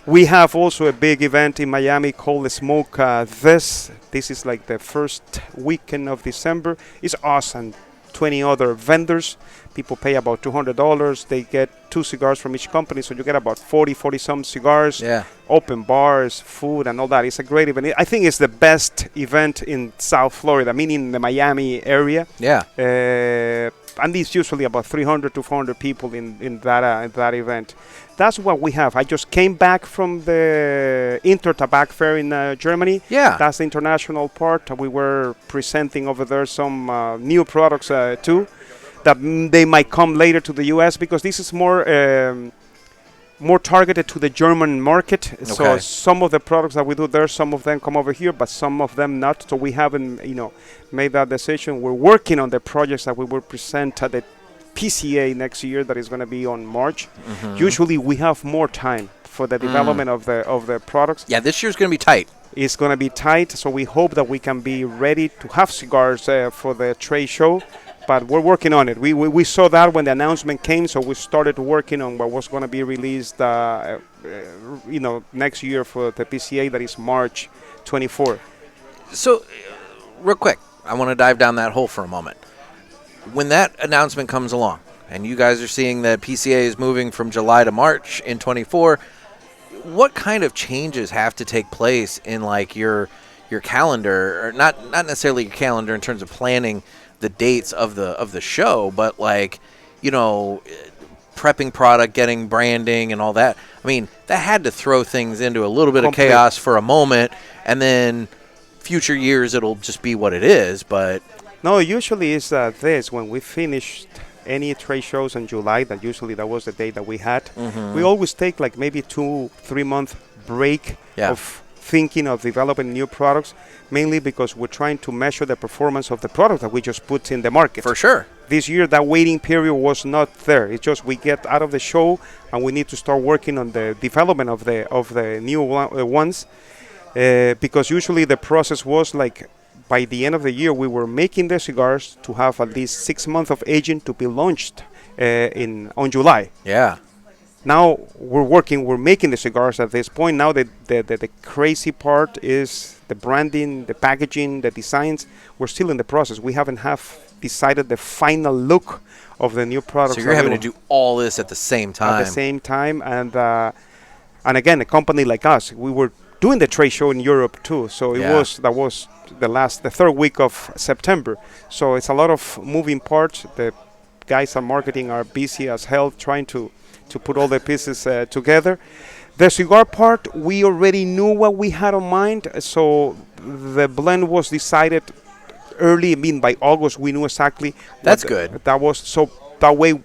Speaker 4: We have also a big event in Miami called the Smoke This. This is like the first weekend of December. It's us and 20 other vendors. People pay about $200. They get 2 cigars from each company, so you get about 40 some cigars.
Speaker 2: Yeah.
Speaker 4: Open bars, food, and all that. It's a great event. I think it's the best event in South Florida, meaning the Miami area.
Speaker 2: Yeah.
Speaker 4: And it's usually about 300 to 400 people in that event. That's what we have. I just came back from the Intertabac Fair in Germany.
Speaker 2: Yeah.
Speaker 4: That's the international part. We were presenting over there some new products too, that they might come later to the U.S. because this is more targeted to the German market. Okay. So some of the products that we do there, some of them come over here, but some of them not. So we haven't, made that decision. We're working on the projects that we will present at the PCA next year, that is going to be on March. Mm-hmm. Usually we have more time for the development of the products.
Speaker 2: Yeah, this year's going to be tight.
Speaker 4: It's going to be tight, so we hope that we can be ready to have cigars for the trade show. But we're working on it. We saw that when the announcement came, so we started working on what was going to be released, next year for the PCA, that is March 24.
Speaker 2: So, real quick, I want to dive down that hole for a moment. When that announcement comes along, and you guys are seeing that PCA is moving from July to March in 24, what kind of changes have to take place in your calendar, or not necessarily your calendar in terms of planning the dates of the show, but prepping product, getting branding and all that? I mean, that had to throw things into a little bit of chaos for a moment, and then future years it'll just be what it is. But
Speaker 4: no, usually it's this. When we finished any trade shows in July, that was the date that we had, we always take maybe 2-3 month break of thinking of developing new products, mainly because we're trying to measure the performance of the product that we just put in the market.
Speaker 2: For sure.
Speaker 4: This year, that waiting period was not there. It's just we get out of the show and we need to start working on the development of the new ones, because usually the process was by the end of the year, we were making the cigars to have at least 6 months of aging to be launched on July.
Speaker 2: Yeah.
Speaker 4: Now we're making the cigars at this point. Now the crazy part is the branding, the packaging, the designs. We're still in the process. We haven't decided the final look of the new products.
Speaker 2: So you're having to do all this at the same time.
Speaker 4: At the same time, and again, a company like us, we were doing the trade show in Europe too. So that was the third week of September. So it's a lot of moving parts. The guys at marketing are busy as hell trying to put all the pieces together. The cigar part, we already knew what we had on mind, so the blend was decided early. I mean, by August, we knew exactly.
Speaker 2: That's good.
Speaker 4: That was so that way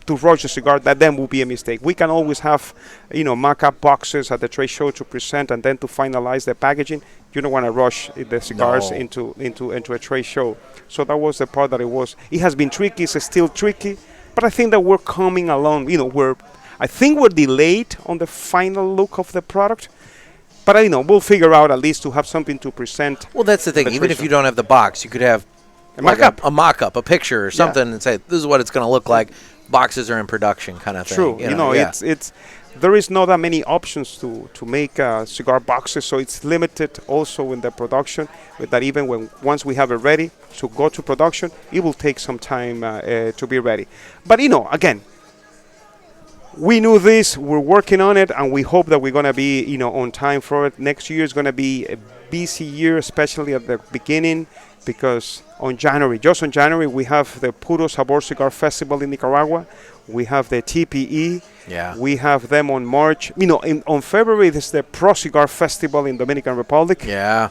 Speaker 4: to rush the cigar, that then will be a mistake. We can always have, mock-up boxes at the trade show to present and then to finalize the packaging. You don't want to rush the cigars into a trade show. So that was the part that it was. It has been tricky. It's still tricky, but I think that we're coming along. I think we're delayed on the final look of the product. But we'll figure out at least to have something to present.
Speaker 2: Well, that's the thing. Even if you don't have the box, you could have
Speaker 4: a mock-up,
Speaker 2: a picture or something, and say, this is what it's going to look like. Boxes are in production kind of thing.
Speaker 4: True. It's there is not that many options to make cigar boxes, so it's limited also in the production. With that, even once we have it ready to go to production, it will take some time to be ready. But again, we knew this. We're working on it, and we hope that we're going to be on time for it. Next year is going to be a busy year, especially at the beginning, because just on January, we have the Puro Sabor Cigar Festival in Nicaragua. We have the TPE.
Speaker 2: Yeah.
Speaker 4: We have them on March. On February, there's the Pro Cigar Festival in Dominican Republic.
Speaker 2: Yeah.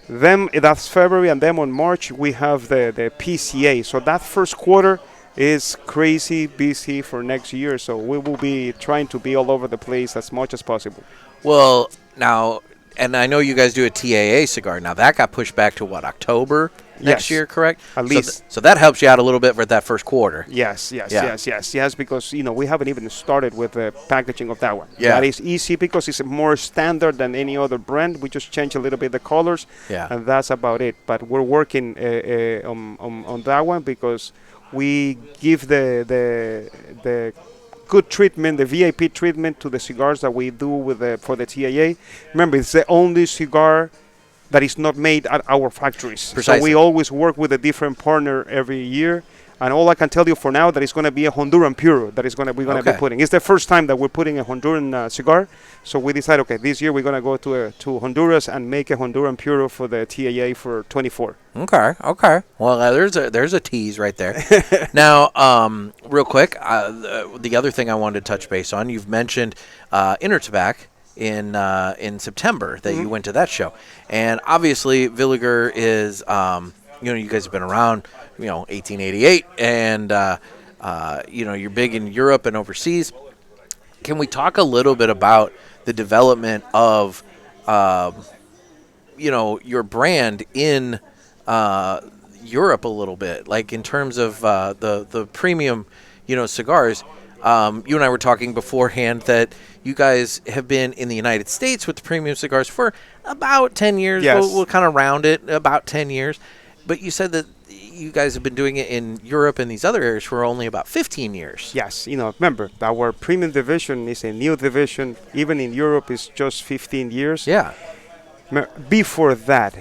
Speaker 4: That's February, and then on March, we have the PCA. So that first quarter is crazy busy for next year. So we will be trying to be all over the place as much as possible.
Speaker 2: Well, now, and I know you guys do a TAA cigar. Now, that got pushed back to October next year, correct?
Speaker 4: At least.
Speaker 2: So that helps you out a little bit for that first quarter.
Speaker 4: Yes, because, we haven't even started with the packaging of that one.
Speaker 2: Yeah.
Speaker 4: That is easy because it's more standard than any other brand. We just change a little bit the colors, and that's about it. But we're working on that one because we give the good treatment, the VIP treatment to the cigars that we do for the TAA. Remember, it's the only cigar that is not made at our factories.
Speaker 2: Precisely.
Speaker 4: So we always work with a different partner every year. And all I can tell you for now that it's going to be a Honduran Puro that we're going to be putting. It's the first time that we're putting a Honduran cigar. So we decided, this year we're going to go to Honduras and make a Honduran Puro for the TAA for 24.
Speaker 2: Okay. Well, there's a tease right there. Now, real quick, the other thing I wanted to touch base on, you've mentioned Intertabac in September that you went to that show. And obviously, Villiger is, you guys have been around, 1888, and, you're big in Europe and overseas. Can we talk a little bit about the development of, your brand in Europe a little bit, like in terms of the premium, cigars? You and I were talking beforehand that you guys have been in the United States with the premium cigars for about 10 years.
Speaker 4: Yes.
Speaker 2: We'll kind of round it, about 10 years. But you said that you guys have been doing it in Europe and these other areas for only about 15 years.
Speaker 4: Yes, remember, our premium division is a new division. Even in Europe, it's just 15 years.
Speaker 2: Yeah.
Speaker 4: Before that,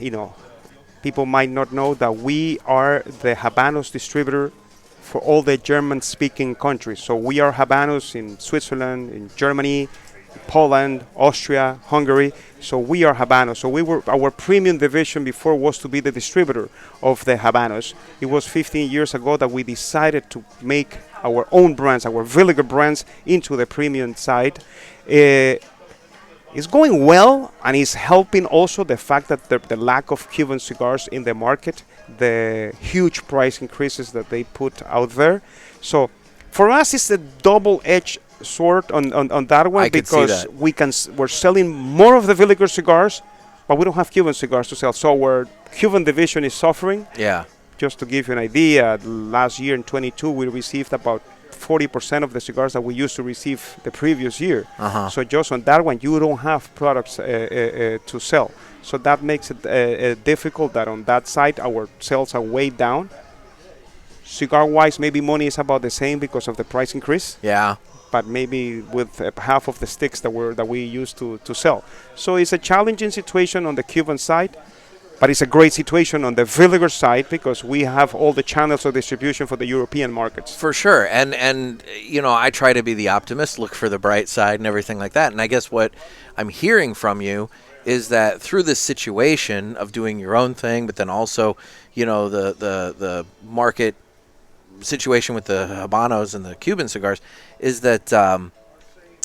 Speaker 4: people might not know that we are the Habanos distributor for all the German-speaking countries. So we are Habanos in Switzerland, in Germany, Poland, Austria, Hungary. So we are Habanos. So our premium division before was to be the distributor of the Habanos. It was 15 years ago that we decided to make our own brands, our Villiger brands, into the premium side. It's going well, and it's helping also the fact that the lack of Cuban cigars in the market, the huge price increases that they put out there. So for us, it's a double-edged sword on that one, because we're selling more of the Villiger cigars, but we don't have Cuban cigars to sell. So our Cuban division is suffering.
Speaker 2: Yeah.
Speaker 4: Just to give you an idea, last year in 22, we received about 40% of the cigars that we used to receive the previous year. So just on that one, you don't have products to sell. So that makes it difficult that on that side, our sales are way down. Cigar-wise, maybe money is about the same because of the price increase.
Speaker 2: Yeah.
Speaker 4: But maybe with half of the sticks that we used to sell. So it's a challenging situation on the Cuban side. But it's a great situation on the Villiger side because we have all the channels of distribution for the European markets.
Speaker 2: For sure. And I try to be the optimist, look for the bright side and everything like that. And I guess what I'm hearing from you is that through this situation of doing your own thing, but then also, the market situation with the Habanos and the Cuban cigars, is that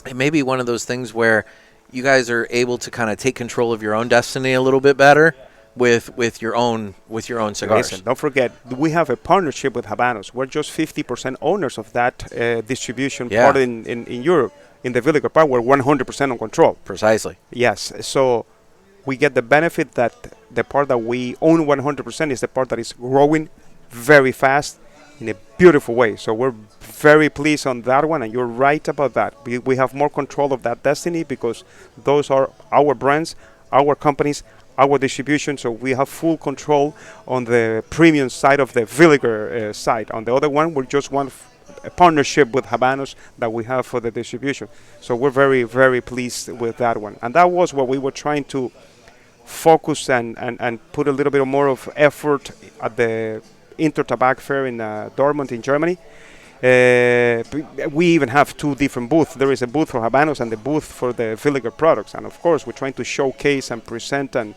Speaker 2: it may be one of those things where you guys are able to kind of take control of your own destiny a little bit better with your own cigars.
Speaker 4: Listen, don't forget, we have a partnership with Habanos. We're just 50% owners of that distribution part in Europe. In the Villiger part, we're 100% on control.
Speaker 2: Precisely.
Speaker 4: Yes. So we get the benefit that the part that we own 100% is the part that is growing very fast in a beautiful way. So we're very pleased on that one, and you're right about that. We have more control of that destiny because those are our brands, our companies, our distribution, so we have full control on the premium side of the Villiger side. On the other one, we're just a partnership with Habanos that we have for the distribution. So we're very, very pleased with that one. And that was what we were trying to focus and put a little bit more of effort at the Intertabac Fair in Dortmund in Germany. We even have two different booths. There is a booth for Habanos and the booth for the Villiger products. And of course, we're trying to showcase and present and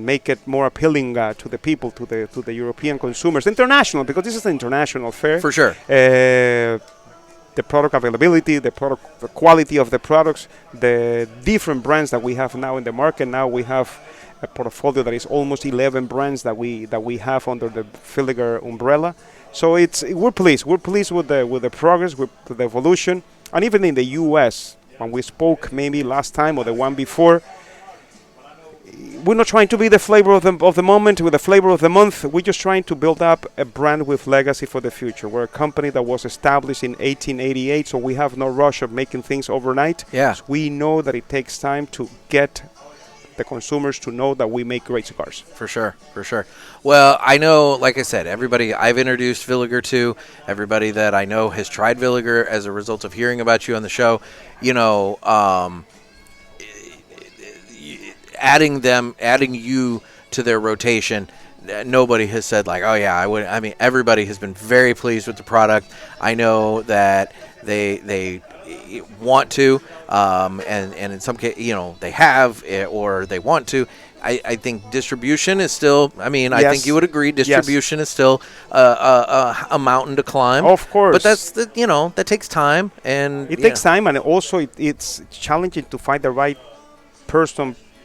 Speaker 4: make it more appealing to the people, to the European consumers, international, because this is an international fair.
Speaker 2: For sure.
Speaker 4: The product availability, the quality of the products, the different brands that we have now in the market. Now we have a portfolio that is almost 11 brands that we have under the Villiger umbrella. So we're pleased. We're pleased with the progress, with the evolution, and even in the U.S. when we spoke maybe last time or the one before, we're not trying to be the flavor of the moment with the flavor of the month. We're just trying to build up a brand with legacy for the future. We're a company that was established in 1888, so we have no rush of making things overnight.
Speaker 2: Yeah.
Speaker 4: We know that it takes time to get the consumers to know that we make great cigars.
Speaker 2: For sure, for sure. Well, I know, like I said, everybody I've introduced Villiger to, everybody that I know has tried Villiger as a result of hearing about you on the show, adding you to their rotation, nobody has said like, oh yeah, I would. I mean, everybody has been very pleased with the product. I know that they want to, and in some case, they have or they want to. I think distribution is still. I mean,
Speaker 4: yes.
Speaker 2: I think you would agree. Distribution is still a mountain to climb.
Speaker 4: Of course,
Speaker 2: but that's that takes time, and
Speaker 4: it takes time, and also it's challenging to find the right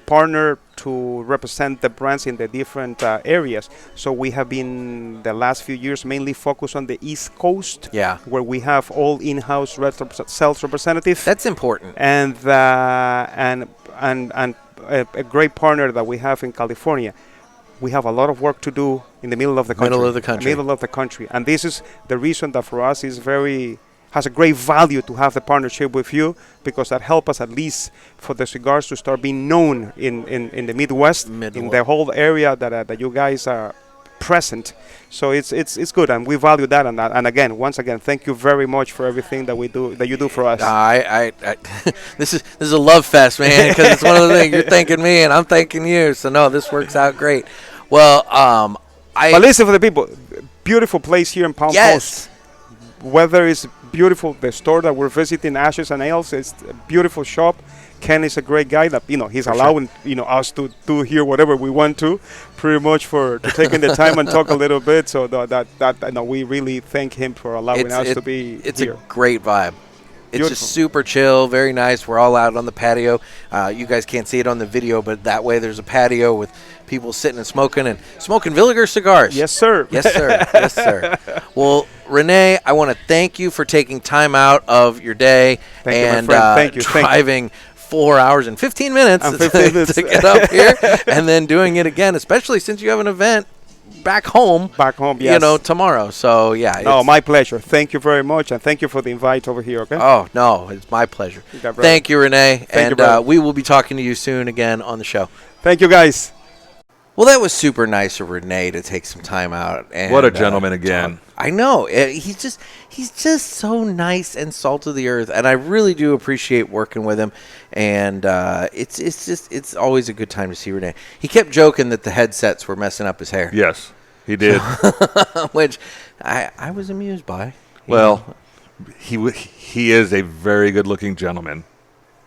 Speaker 4: partner to represent the brands in the different areas. So we have been the last few years mainly focused on the East Coast, where we have all in-house sales representatives.
Speaker 2: That's important.
Speaker 4: And a great partner that we have in California. We have a lot of work to do in the middle of the country. And this is the reason that for us has a great value to have the partnership with you, because that helps us at least for the cigars to start being known in the Midwest, in the whole area that you guys are present. So it's good, and we value that. And again, once again, thank you very much for everything that you do for us.
Speaker 2: This is a love fest, man, because it's one of the things you're thanking me and I'm thanking you. So no, this works out great. Well,
Speaker 4: but listen, for the people, beautiful place here in Palm Coast. Weather is beautiful. The store that we're visiting, Ashes and Ales, is a beautiful shop. Ken is a great guy that he's allowing us to do here whatever we want to, pretty much for taking the time and talk a little bit. So that we really thank him for allowing us to be
Speaker 2: it's
Speaker 4: here.
Speaker 2: A great vibe. It's
Speaker 4: Beautiful.
Speaker 2: Just super chill, very nice. We're all out on the patio. You guys can't see it on the video, but that way there's a patio with people sitting and smoking Villiger cigars.
Speaker 4: Yes, sir.
Speaker 2: Yes, sir. Yes, sir. Well, Rene, I want to thank you for taking time out of your day and driving 4 hours and 15 minutes to get up here and then doing it again, especially since you have an event back home,
Speaker 4: yes.
Speaker 2: Tomorrow. So, yeah.
Speaker 4: No, my pleasure. Thank you very much, and thank you for the invite over here, okay?
Speaker 2: Oh, no, it's my pleasure. Thank you, Rene, we will be talking to you soon again on the show.
Speaker 4: Thank you, guys.
Speaker 2: Well, that was super nice of Rene to take some time out. And,
Speaker 3: what a gentleman again.
Speaker 2: I know. He's just so nice and salt of the earth, and I really do appreciate working with him. And it's always a good time to see Rene. He kept joking that the headsets were messing up his hair.
Speaker 3: Yes, he did.
Speaker 2: Which I was amused by.
Speaker 3: Well, he is a very good-looking gentleman.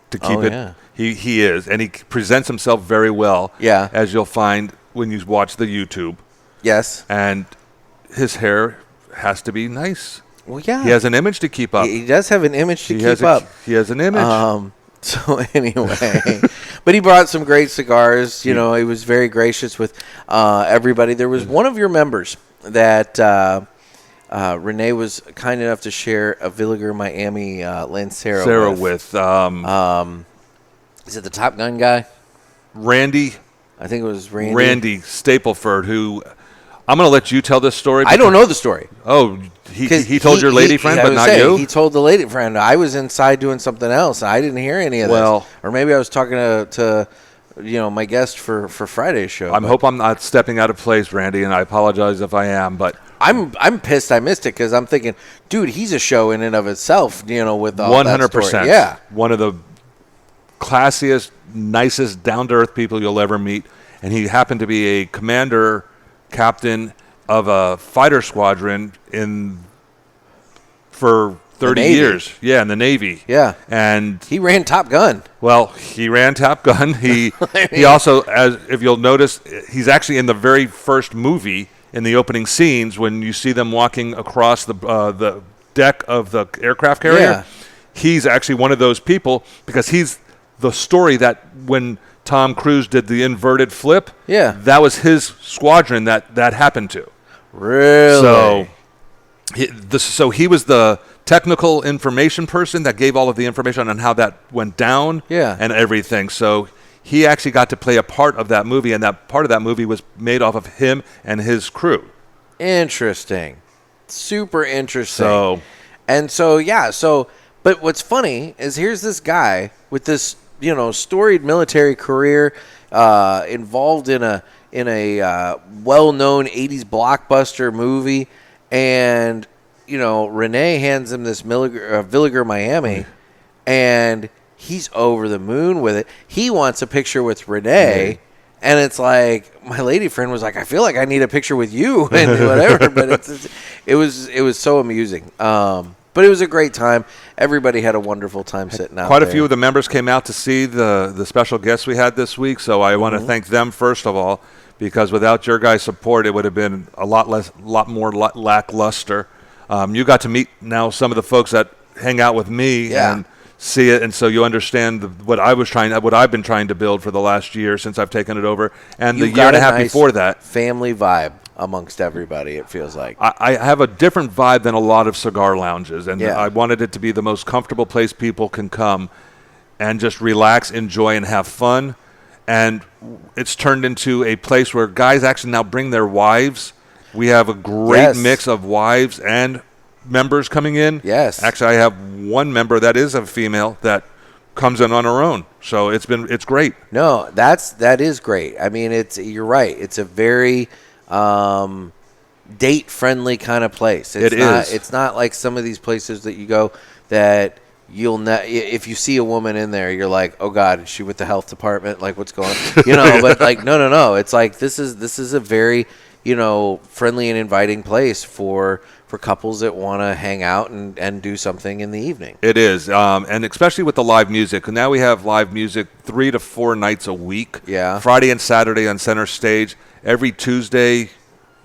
Speaker 3: To keep it,
Speaker 2: yeah.
Speaker 3: He is, and he presents himself very well.
Speaker 2: Yeah,
Speaker 3: as you'll find when you watch the YouTube.
Speaker 2: Yes,
Speaker 3: and his hair has to be nice.
Speaker 2: Well, yeah.
Speaker 3: He has an image to keep up.
Speaker 2: He does have an image to keep up.
Speaker 3: He has an image.
Speaker 2: So anyway, but he brought some great cigars. You know, he was very gracious with everybody. There was one of your members that Rene was kind enough to share a Villiger Miami Lancero
Speaker 3: with.
Speaker 2: Is it the Top Gun guy?
Speaker 3: Randy.
Speaker 2: I think it was Randy.
Speaker 3: Randy Stapleford, who I'm going to let you tell this story.
Speaker 2: I don't know the story.
Speaker 3: Oh, he told your lady friend, but not you?
Speaker 2: He told the lady friend. I was inside doing something else. I didn't hear any of this. Or maybe I was talking to my guest for Friday's show.
Speaker 3: I hope I'm not stepping out of place, Randy, and I apologize if I am. But
Speaker 2: I'm pissed I missed it because I'm thinking, dude, he's a show in and of itself, with all 100%. That story. Yeah.
Speaker 3: One of the classiest, nicest, down-to-earth people you'll ever meet. And he happened to be a commander captain of a fighter squadron for 30 years. Yeah, in the Navy.
Speaker 2: Yeah.
Speaker 3: And
Speaker 2: he ran Top Gun.
Speaker 3: Well, he ran Top Gun. He also, if you'll notice, he's actually in the very first movie in the opening scenes when you see them walking across the deck of the aircraft carrier.
Speaker 2: Yeah.
Speaker 3: He's actually one of those people because he's the story that when Tom Cruise did the inverted flip, that was his squadron that happened to.
Speaker 2: Really?
Speaker 3: So he was the technical information person that gave all of the information on how that went down and everything. So he actually got to play a part of that movie, and that part of that movie was made off of him and his crew.
Speaker 2: Interesting. Super interesting. But what's funny is here's this guy with this storied military career, involved in a well-known 80s blockbuster movie, and Rene hands him this Villiger Miami, and he's over the moon with it. He wants a picture with Rene, and it's like my lady friend was like, I feel like I need a picture with you and whatever, but it was so amusing. But it was a great time. Everybody had a wonderful time sitting out there.
Speaker 3: Quite a few of the members came out to see the special guests we had this week, so I want to thank them first of all, because without your guys' support, it would have been a lot more lackluster. You got to meet now some of the folks that hang out with me and see it, and so you understand what I've been trying to build for the last year since I've taken it over, and the year and a half before that.
Speaker 2: Family vibe amongst everybody, it feels like.
Speaker 3: I have a different vibe than a lot of cigar lounges, and I wanted it to be the most comfortable place people can come and just relax, enjoy, and have fun. And it's turned into a place where guys actually now bring their wives. We have a great mix of wives and members coming in.
Speaker 2: Yes.
Speaker 3: Actually, I have one member that is a female that comes in on her own. So it's great.
Speaker 2: No, that is great. I mean, you're right. It's a very date-friendly kind of place. It's not like some of these places that you go that if you see a woman in there, you're like, oh God, is she with the health department? Like, what's going on? But like, no. It's like this is a very friendly and inviting place for couples that want to hang out and do something in the evening.
Speaker 3: It is, and especially with the live music. Now we have live music 3 to 4 nights a week.
Speaker 2: Yeah.
Speaker 3: Friday and Saturday on center stage. Every Tuesday,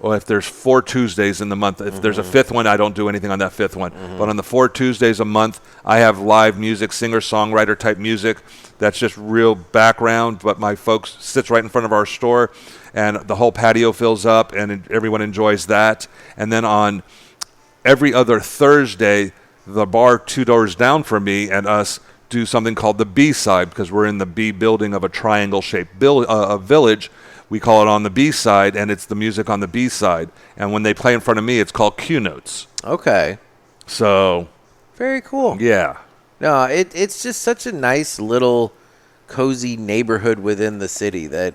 Speaker 3: or if there's 4 Tuesdays in the month, if there's a 5th one, I don't do anything on that 5th one. But on the 4 Tuesdays a month, I have live music, singer-songwriter type music. That's just real background, but my folks sits right in front of our store, and the whole patio fills up, and everyone enjoys that. And then on every other Thursday, the bar 2 doors down from me and us do something called the B side, because we're in the B building of a triangle-shaped village. We call it on the B side, and it's the music on the B side. And when they play in front of me, it's called Q notes.
Speaker 2: Okay.
Speaker 3: So.
Speaker 2: Very cool.
Speaker 3: Yeah.
Speaker 2: No, it's just such a nice little cozy neighborhood within the city that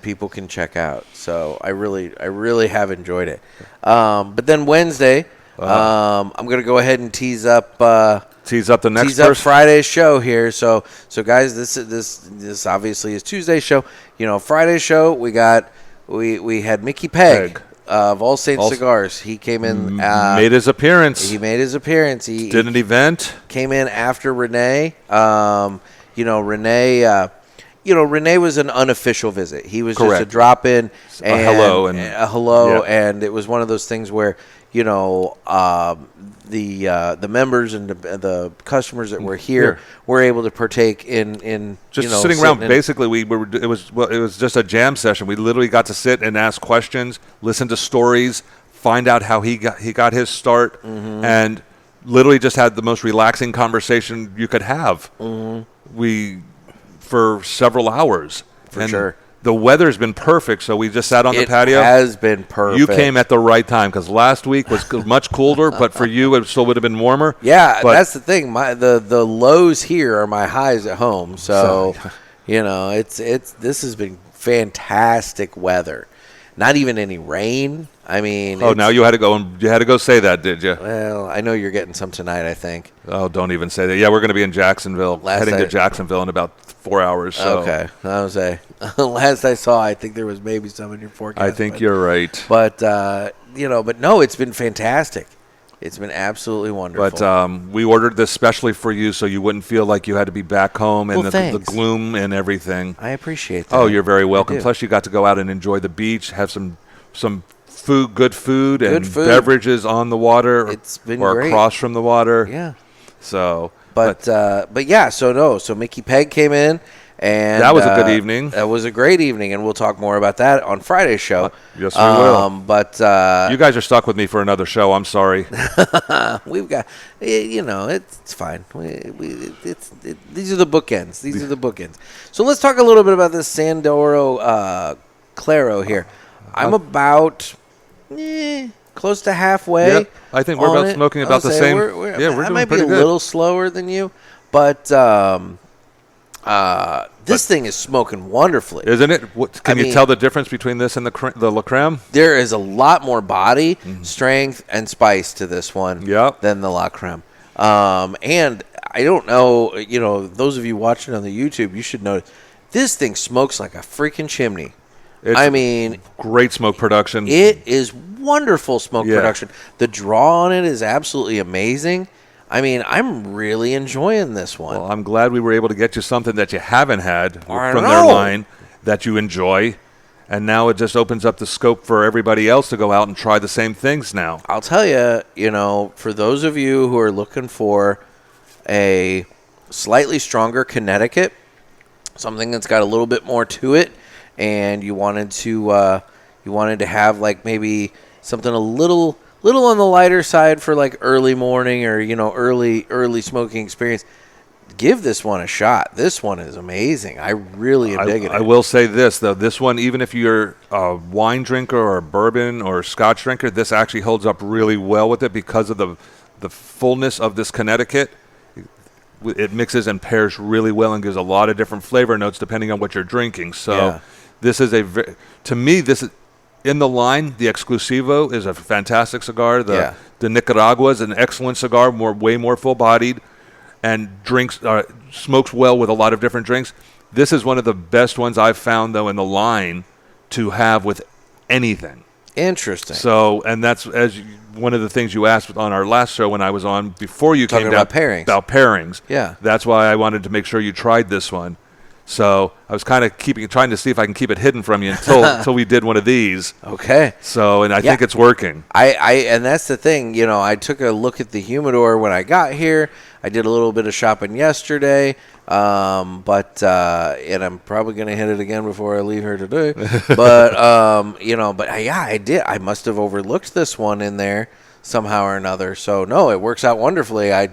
Speaker 2: people can check out. So I really have enjoyed it. But then Wednesday, I'm going to go ahead and tease up
Speaker 3: the next person.
Speaker 2: Friday's show here. So guys, this obviously is Tuesday's show. Friday's show we had Mickey Pegg of All Saints Cigars. He came in,
Speaker 3: made his appearance.
Speaker 2: He made his appearance. He
Speaker 3: did an event.
Speaker 2: Came in after Rene. Rene was an unofficial visit. He was
Speaker 3: Correct.
Speaker 2: just a drop in,
Speaker 3: a hello,
Speaker 2: and it was one of those things where the members and the customers that were here were able to partake in
Speaker 3: just sitting around. Basically, it was just a jam session. We literally got to sit and ask questions, listen to stories, find out how he got his start, and literally just had the most relaxing conversation you could have. For several hours. For
Speaker 2: sure.
Speaker 3: The weather's been perfect, so we just sat on the patio.
Speaker 2: It has been perfect.
Speaker 3: You came at the right time because last week was much colder, but for you it still would have been warmer.
Speaker 2: Yeah, that's the thing. The lows here are my highs at home. So this has been fantastic weather. Not even any rain. I mean,
Speaker 3: now you had to go say that, did you?
Speaker 2: Well, I know you're getting some tonight, I think.
Speaker 3: Oh, don't even say that. Yeah, we're going to be in Jacksonville, heading to Jacksonville in about 4 hours. So.
Speaker 2: Okay, I was last I saw, I think there was maybe some in your forecast.
Speaker 3: I think you're right.
Speaker 2: But but no, it's been fantastic. It's been absolutely wonderful.
Speaker 3: But we ordered this specially for you so you wouldn't feel like you had to be back home and the gloom and everything.
Speaker 2: I appreciate that.
Speaker 3: Oh, you're very welcome. Plus, you got to go out and enjoy the beach, have some good food and beverages on the water.
Speaker 2: It's been
Speaker 3: or
Speaker 2: great.
Speaker 3: Across from the water.
Speaker 2: Yeah.
Speaker 3: So,
Speaker 2: so Mickey Peg came in. And
Speaker 3: that was a good evening.
Speaker 2: That was a great evening, and we'll talk more about that on Friday's show.
Speaker 3: Yes, we will.
Speaker 2: But
Speaker 3: you guys are stuck with me for another show. I'm sorry.
Speaker 2: We've got, it's fine. These are the bookends. These are the bookends. So let's talk a little bit about this Sandoro Claro here. I'm about close to halfway.
Speaker 3: Yep. I think we're about smoking about the same.
Speaker 2: We're
Speaker 3: doing
Speaker 2: I might be
Speaker 3: pretty
Speaker 2: a
Speaker 3: good.
Speaker 2: little slower than you, but. This thing is smoking wonderfully.
Speaker 3: Isn't it? Can you tell the difference between this and the La Creme?
Speaker 2: There is a lot more body, strength, and spice to this one than the La Creme. And I don't know, those of you watching on the YouTube, you should know this thing smokes like a freaking chimney.
Speaker 3: Great smoke production.
Speaker 2: It is wonderful smoke production. The draw on it is absolutely amazing. I'm really enjoying this one.
Speaker 3: Well, I'm glad we were able to get you something that you haven't had from their line that you enjoy. And now it just opens up the scope for everybody else to go out and try the same things now.
Speaker 2: I'll tell you, for those of you who are looking for a slightly stronger Connecticut, something that's got a little bit more to it, and you wanted to have like maybe something a little on the lighter side for like early morning or early smoking experience, give this one a shot. This one is amazing. I really am digging it.
Speaker 3: I will say this though, this one, even if you're a wine drinker or a bourbon or a Scotch drinker, this actually holds up really well with it because of the fullness of this Connecticut. It mixes and pairs really well and gives a lot of different flavor notes depending on what you're drinking. So this is to me, this is in the line. The Exclusivo is a fantastic cigar. The Nicaragua is an excellent cigar, way more full-bodied, and smokes well with a lot of different drinks. This is one of the best ones I've found, though, in the line to have with anything.
Speaker 2: Interesting.
Speaker 3: So, and that's one of the things you asked on our last show when I was on before you came down.
Speaker 2: About pairings.
Speaker 3: About pairings.
Speaker 2: Yeah.
Speaker 3: That's why I wanted to make sure you tried this one. So I was kind of trying to see if I can keep it hidden from you until we did one of these.
Speaker 2: Okay.
Speaker 3: So, and I think it's working.
Speaker 2: And that's the thing, I took a look at the humidor when I got here. I did a little bit of shopping yesterday, but I'm probably going to hit it again before I leave here today. But I did. I must have overlooked this one in there somehow or another. So no, it works out wonderfully. I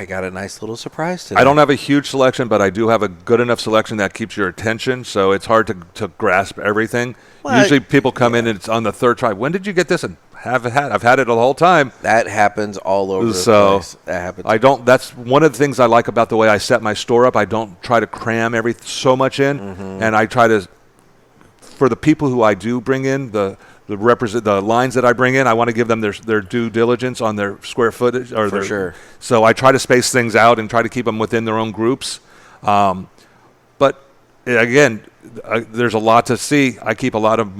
Speaker 2: got a nice little surprise today.
Speaker 3: I don't have a huge selection, but I do have a good enough selection that keeps your attention, so it's hard to grasp everything. Well, usually people come in and it's on the third try. When did you get this? And I've had it the whole time.
Speaker 2: That happens all over the place. That happens.
Speaker 3: That's one of the things I like about the way I set my store up. I don't try to cram so much in, and I try to, for the people who I do bring in, the lines that I bring in, I want to give them their due diligence on their square footage.
Speaker 2: For sure.
Speaker 3: So I try to space things out and try to keep them within their own groups. But again, there's a lot to see. I keep a lot of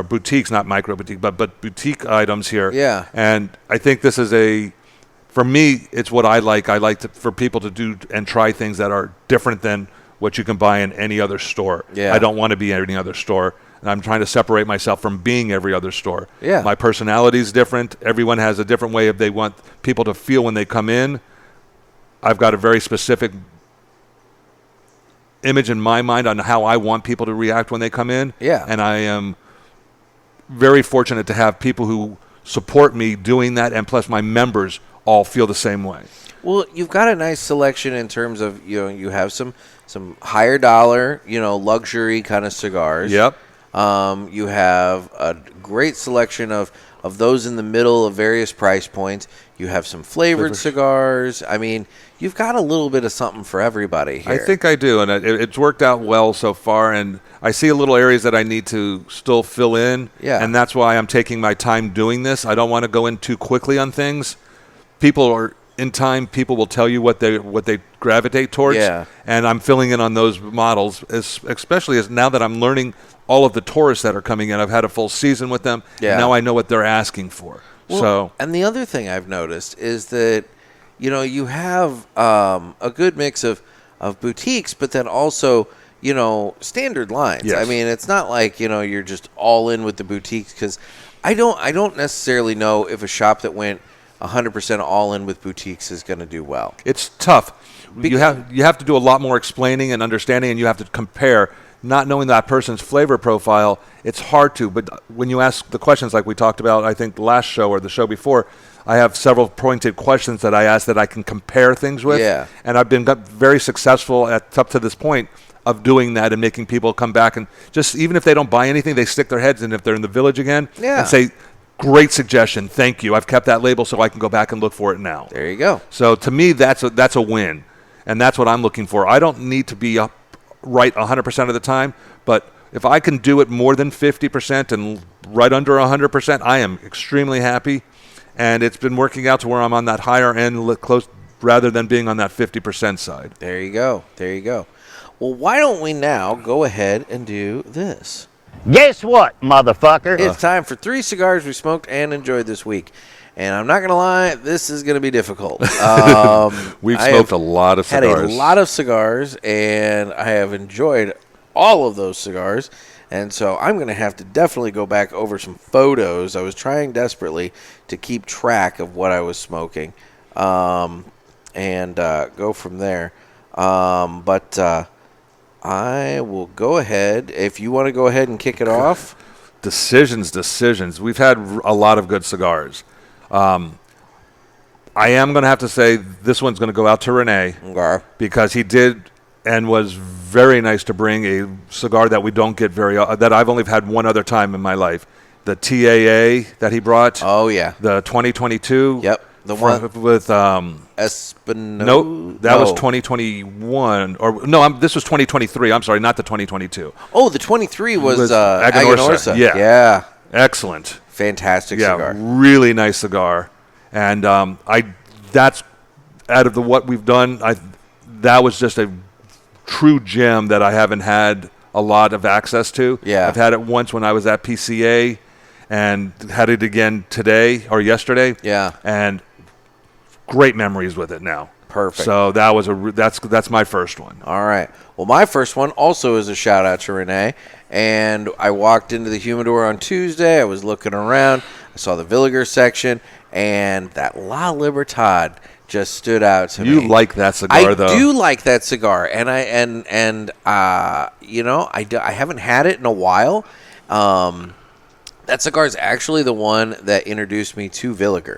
Speaker 3: boutiques, not micro boutique, but boutique items here.
Speaker 2: Yeah.
Speaker 3: And I think this is for me, it's what I like. I like for people to do and try things that are different than what you can buy in any other store.
Speaker 2: Yeah.
Speaker 3: I don't want to be in any other store. And I'm trying to separate myself from being every other store.
Speaker 2: Yeah.
Speaker 3: My personality is different. Everyone has a different way they want people to feel when they come in. I've got a very specific image in my mind on how I want people to react when they come in.
Speaker 2: Yeah.
Speaker 3: And I am very fortunate to have people who support me doing that, and plus my members all feel the same way.
Speaker 2: Well, you've got a nice selection in terms of, you have some higher dollar, luxury kind of cigars.
Speaker 3: Yep.
Speaker 2: You have a great selection of those in the middle of various price points. You have some flavored cigars. I mean, you've got a little bit of something for everybody here.
Speaker 3: I think I do, and it's worked out well so far, and I see a little areas that I need to still fill in, and that's why I'm taking my time doing this. I don't want to go in too quickly on things. People will tell you what they gravitate towards, and I'm filling in on those models, especially as now that I'm learning all of the tourists that are coming in. I've had a full season with them, and now I know what they're asking for.
Speaker 2: Well, and the other thing I've noticed is that, you have a good mix of boutiques, but then also, standard lines.
Speaker 3: Yes.
Speaker 2: I mean, it's not like, you're just all in with the boutiques, because I don't necessarily know if a shop that went 100% all in with boutiques is going to do well.
Speaker 3: It's tough. You have to do a lot more explaining and understanding, and you have to compare. Not knowing that person's flavor profile, it's hard to. But when you ask the questions like we talked about, I think the last show or the show before, I have several pointed questions that I ask that I can compare things with.
Speaker 2: Yeah.
Speaker 3: And I've been very successful up to this point of doing that and making people come back and just, even if they don't buy anything, they stick their heads in if they're in the Village again and say, great suggestion, thank you. I've kept that label so I can go back and look for it now.
Speaker 2: There you go.
Speaker 3: So to me, that's a win, and that's what I'm looking for. I don't need to be up right 100% of the time, but if I can do it more than 50% and right under 100%, I am extremely happy, and it's been working out to where I'm on that higher end close rather than being on that 50% side.
Speaker 2: There you go. There you go. Well, why don't we now go ahead and do this?
Speaker 5: Guess what, motherfucker?
Speaker 2: It's time for 3 cigars we smoked and enjoyed this week. And I'm not going to lie, this is going to be difficult.
Speaker 3: We've smoked a lot of cigars.
Speaker 2: Had a lot of cigars, and I have enjoyed all of those cigars. And so I'm going to have to definitely go back over some photos. I was trying desperately to keep track of what I was smoking and go from there. But I will go ahead. If you want to go ahead and kick it off.
Speaker 3: Decisions. We've had a lot of good cigars. I am going to have to say this one's going to go out to Rene because he did and was very nice to bring a cigar that we don't get that I've only had one other time in my life. The TAA that he brought.
Speaker 2: Oh, yeah.
Speaker 3: The 2022.
Speaker 2: Yep. The one
Speaker 3: with
Speaker 2: Espino.
Speaker 3: Nope, that was 2021. This was 2023. I'm sorry, not the 2022.
Speaker 2: Oh, the 23 was
Speaker 3: Aganorsa.
Speaker 2: Yeah.
Speaker 3: Excellent.
Speaker 2: Fantastic cigar.
Speaker 3: Really nice cigar. And that's out of what we've done, that was just a true gem that I haven't had a lot of access to.
Speaker 2: Yeah.
Speaker 3: I've had it once when I was at PCA and had it again today or yesterday.
Speaker 2: Yeah.
Speaker 3: And great memories with it now.
Speaker 2: Perfect.
Speaker 3: So that's my first one.
Speaker 2: All right. Well, my first one also is a shout out to Rene. And I walked into the humidor on Tuesday. I was looking around. I saw the Villiger section, and that La Libertad just stood out to me.
Speaker 3: You like that cigar, though.
Speaker 2: I do like that cigar, and I haven't had it in a while. That cigar is actually the one that introduced me to Villiger.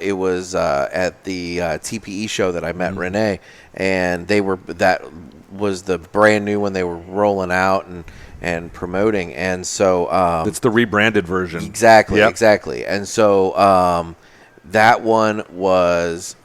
Speaker 2: It was at the TPE show that I met Rene, and that was the brand new one they were rolling out and promoting, and so
Speaker 3: it's the rebranded version.
Speaker 2: Exactly,
Speaker 3: yep.
Speaker 2: Exactly, and so that one was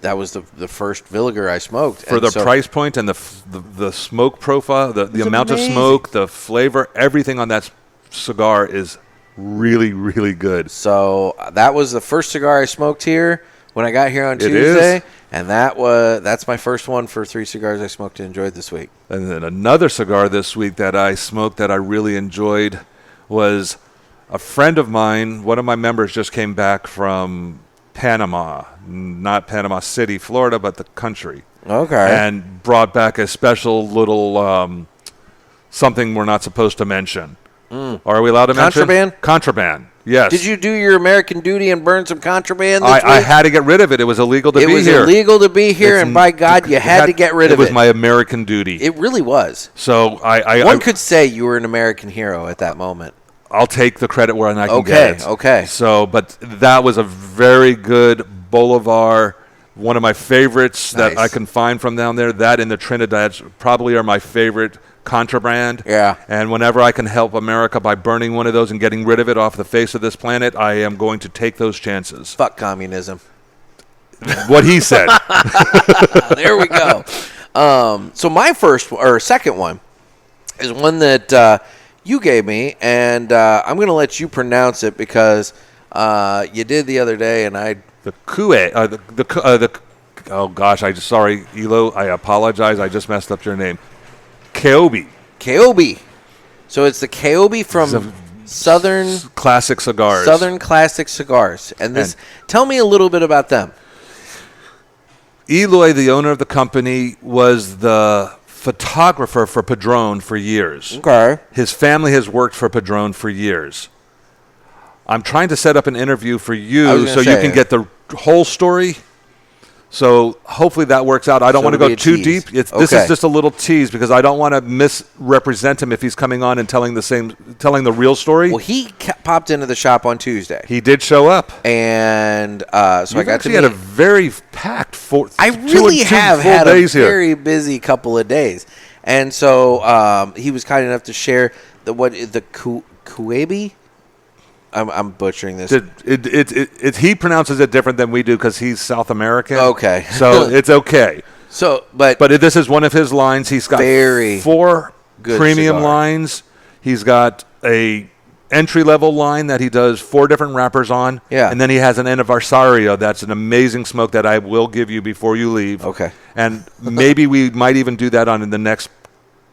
Speaker 2: that was the first Villiger I smoked
Speaker 3: for the price point and the smoke profile, the amount
Speaker 2: amazing.
Speaker 3: Of smoke, the flavor, everything on that cigar is really, really good.
Speaker 2: So that was the first cigar I smoked here when I got here on Tuesday, and that's my first one for 3 cigars I smoked and enjoyed this week.
Speaker 3: And then another cigar this week that I smoked that I really enjoyed was a friend of mine. One of my members just came back from Panama, not Panama City, Florida, but the country.
Speaker 2: Okay.
Speaker 3: And brought back a special little something we're not supposed to mention. Or are we allowed to mention?
Speaker 2: Contraband?
Speaker 3: Contraband, yes.
Speaker 2: Did you do your American duty and burn some contraband this
Speaker 3: I
Speaker 2: week?
Speaker 3: had to get rid of it. It was illegal to be here.
Speaker 2: It was illegal to be here, and by God, you had to get rid of it.
Speaker 3: It was my American duty.
Speaker 2: It really was.
Speaker 3: So
Speaker 2: One could say you were an American hero at that moment.
Speaker 3: I'll take the credit where I can get it.
Speaker 2: Okay.
Speaker 3: So, but that was a very good Bolivar, one of my favorites that I can find from down there. That and the Trinidad probably are my favorite contraband.
Speaker 2: Yeah.
Speaker 3: And whenever I can help America by burning one of those and getting rid of it off the face of this planet, I am going to take those chances.
Speaker 2: Fuck communism.
Speaker 3: What he said.
Speaker 2: There we go. So my second one is one that you gave me, and I'm going to let you pronounce it because you did the other day, and I... oh gosh, sorry, Elo, I apologize, I just messed up your name. Kaobi. So it's the Kaobi from Southern
Speaker 3: Classic Cigars.
Speaker 2: Southern Classic Cigars. And tell me a little bit about them.
Speaker 3: Eloy, the owner of the company, was the photographer for Padron for years.
Speaker 2: Okay.
Speaker 3: His family has worked for Padron for years. I'm trying to set up an interview for you so you can get the whole story. So hopefully that works out. I don't want to go too deep. This is just a little tease because I don't want to misrepresent him if he's coming on and telling the real story.
Speaker 2: Well, he popped into the shop on Tuesday.
Speaker 3: He did show up,
Speaker 2: and so I got to meet.
Speaker 3: Had a very packed
Speaker 2: I really have had a very
Speaker 3: here.
Speaker 2: Busy couple of days, and so he was kind enough to share the Kuwabi. I'm butchering this.
Speaker 3: He pronounces it different than we do because he's South American.
Speaker 2: Okay.
Speaker 3: So it's okay.
Speaker 2: So, but
Speaker 3: this is one of his lines. He's got four premium lines. He's got a entry-level line that he does 4 different wrappers on.
Speaker 2: Yeah.
Speaker 3: And then he has an Anniversario that's an amazing smoke that I will give you before you leave.
Speaker 2: Okay.
Speaker 3: And maybe we might even do that on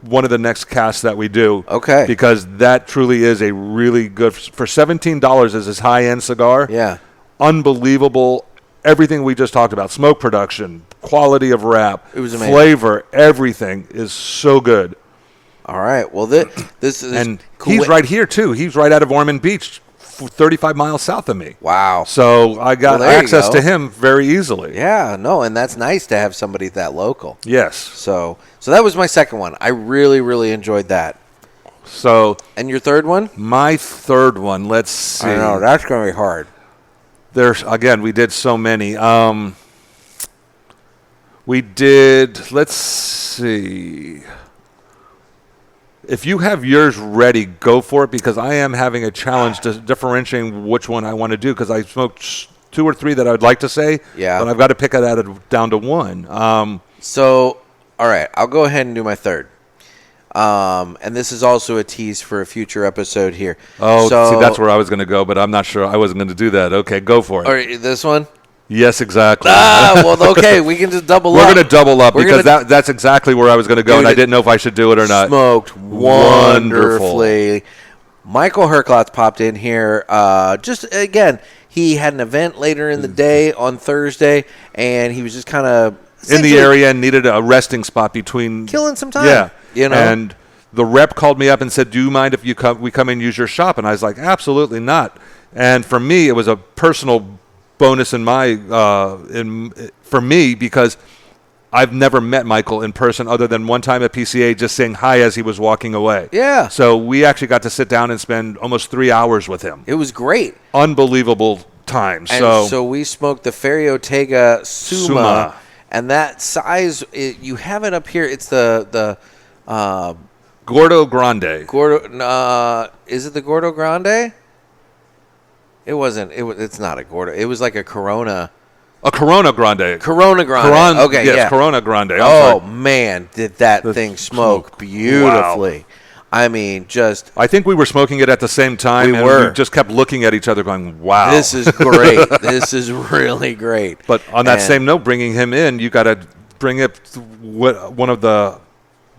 Speaker 3: one of the next casts that we do.
Speaker 2: Okay.
Speaker 3: Because that truly is a really good, for $17 is his high-end cigar.
Speaker 2: Yeah.
Speaker 3: Unbelievable. Everything we just talked about, smoke production, quality of wrap,
Speaker 2: it was amazing.
Speaker 3: Flavor, everything is so good.
Speaker 2: All right. Well, this is...
Speaker 3: And he's right here, too. He's right out of Ormond Beach, 35 miles south of me.
Speaker 2: Wow.
Speaker 3: So I got access to him very easily.
Speaker 2: Yeah, no, and that's nice to have somebody that local.
Speaker 3: Yes.
Speaker 2: So that was my second one. I really, really enjoyed that.
Speaker 3: So.
Speaker 2: And your third one?
Speaker 3: My third one, let's see.
Speaker 2: I know, that's going to be hard.
Speaker 3: We did so many. Let's see. If you have yours ready, go for it because I am having a challenge to differentiating which one I want to do because I smoked 2 or 3 that I would like to say.
Speaker 2: Yeah.
Speaker 3: But I've got to pick it down to one.
Speaker 2: All right, I'll go ahead and do my third. And this is also a tease for a future episode here.
Speaker 3: Oh, see, that's where I was going to go, but I'm not sure I wasn't going to do that. Okay, go for it.
Speaker 2: All right, this one?
Speaker 3: Yes, exactly.
Speaker 2: Well, okay, we can just double up.
Speaker 3: We're going to double up because that's exactly where I was going to go, and I didn't know if I should do it or not.
Speaker 2: Smoked wonderfully. Michael Herklotz popped in here. He had an event later in the day on Thursday, and he was just kind of
Speaker 3: in the area and needed a resting spot between
Speaker 2: killing some time.
Speaker 3: Yeah,
Speaker 2: you know.
Speaker 3: And the rep called me up and said, "Do you mind if we come and use your shop?" And I was like, "Absolutely not." And for me, it was a personal bonus for me because I've never met Michael in person other than one time at PCA just saying hi as he was walking away.
Speaker 2: Yeah.
Speaker 3: So we actually got to sit down and spend almost 3 hours with him.
Speaker 2: It was great.
Speaker 3: Unbelievable time.
Speaker 2: And so we smoked the Ferriotega Suma. And that size, you have it up here. It's the
Speaker 3: Gordo Grande.
Speaker 2: Is it the Gordo Grande? It wasn't. It's not a Gordo. It was like a Corona.
Speaker 3: A Corona Grande.
Speaker 2: Corona Grande. Okay,
Speaker 3: yes,
Speaker 2: yeah.
Speaker 3: Corona Grande.
Speaker 2: Man, did that thing smoke beautifully. Wow. I mean, I
Speaker 3: think we were smoking it at the same time. We just kept looking at each other going, wow.
Speaker 2: This is great. This is really great.
Speaker 3: But on that same note, bringing him in, you got to bring up one of the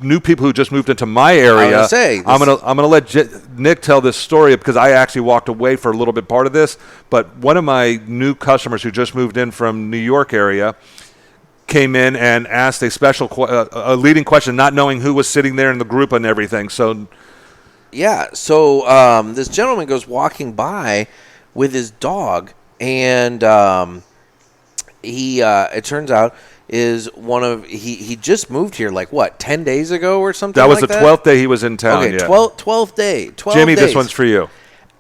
Speaker 3: new people who just moved into my area. I'm gonna let Nick tell this story because I actually walked away for a little bit part of this. But one of my new customers who just moved in from New York area came in and asked a leading question, not knowing who was sitting there in the group and everything. So
Speaker 2: So this gentleman goes walking by with his dog, and he it turns out is he just moved here like 10 days ago or something.
Speaker 3: That was
Speaker 2: like
Speaker 3: the 12th day he was in town.
Speaker 2: Okay,
Speaker 3: yeah.
Speaker 2: 12th day. 12
Speaker 3: Jimmy,
Speaker 2: days.
Speaker 3: this one's for you.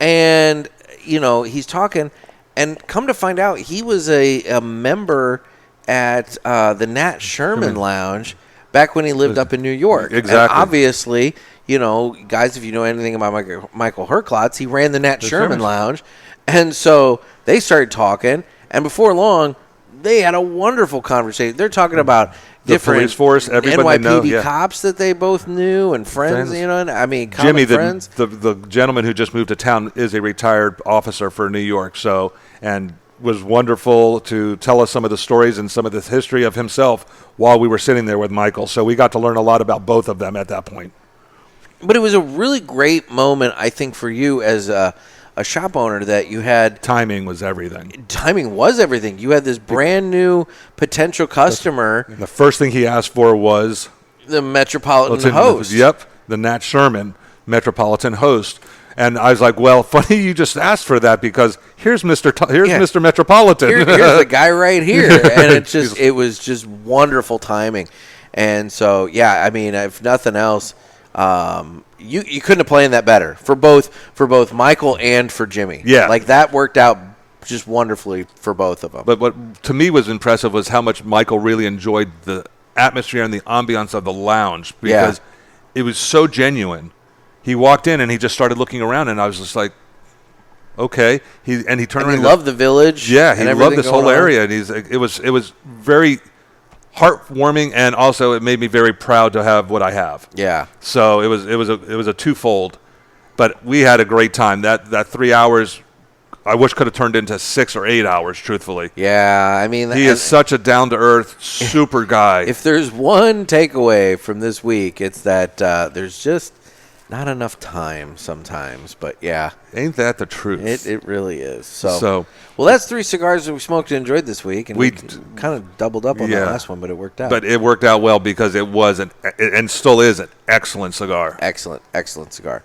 Speaker 2: And he's talking, and come to find out, he was a member at the Nat Sherman Lounge back when he lived up in New York.
Speaker 3: Exactly.
Speaker 2: And obviously, guys, if you know anything about Michael Herklotz, he ran the Nat Sherman Lounge. And so they started talking, and before long, they had a wonderful conversation. They're talking about different
Speaker 3: police force, everybody
Speaker 2: NYPD cops that they both knew, and friends, common
Speaker 3: Jimmy,
Speaker 2: friends.
Speaker 3: the gentleman who just moved to town is a retired officer for New York, and was wonderful to tell us some of the stories and some of the history of himself while we were sitting there with Michael. So we got to learn a lot about both of them at that point.
Speaker 2: But it was a really great moment, I think, for you as a shop owner, that you had.
Speaker 3: Timing was everything.
Speaker 2: Timing was everything. You had this brand new potential customer.
Speaker 3: The first thing he asked for was
Speaker 2: the Metropolitan host.
Speaker 3: Yep, the Nat Sherman Metropolitan host. And I was like, well, funny you just asked for that, because here's Mr. Metropolitan.
Speaker 2: Here's the guy right here. And it was just wonderful timing. And so, yeah, I mean, if nothing else, you couldn't have planned that better for both Michael and for Jimmy.
Speaker 3: Yeah.
Speaker 2: Like, that worked out just wonderfully for both of them.
Speaker 3: But what to me was impressive was how much Michael really enjoyed the atmosphere and the ambiance of the lounge, because it was so genuine. He walked in and he just started looking around, and I was just like, okay. He turned around.
Speaker 2: He loved the village.
Speaker 3: Yeah, he loved this whole area, and it was very heartwarming, and also it made me very proud to have what I have.
Speaker 2: Yeah.
Speaker 3: So it was a twofold, but we had a great time. That 3 hours, I wish could have turned into 6 or 8 hours. Truthfully.
Speaker 2: Yeah, I mean,
Speaker 3: he is such a down to earth super guy.
Speaker 2: If there's one takeaway from this week, it's that there's just not enough time sometimes. But yeah,
Speaker 3: ain't that the truth?
Speaker 2: It really is. So well, that's 3 cigars that we smoked and enjoyed this week, and we kind of doubled up on the last one, but it worked out.
Speaker 3: But it worked out well, because it was and still is an excellent cigar.
Speaker 2: Excellent cigar.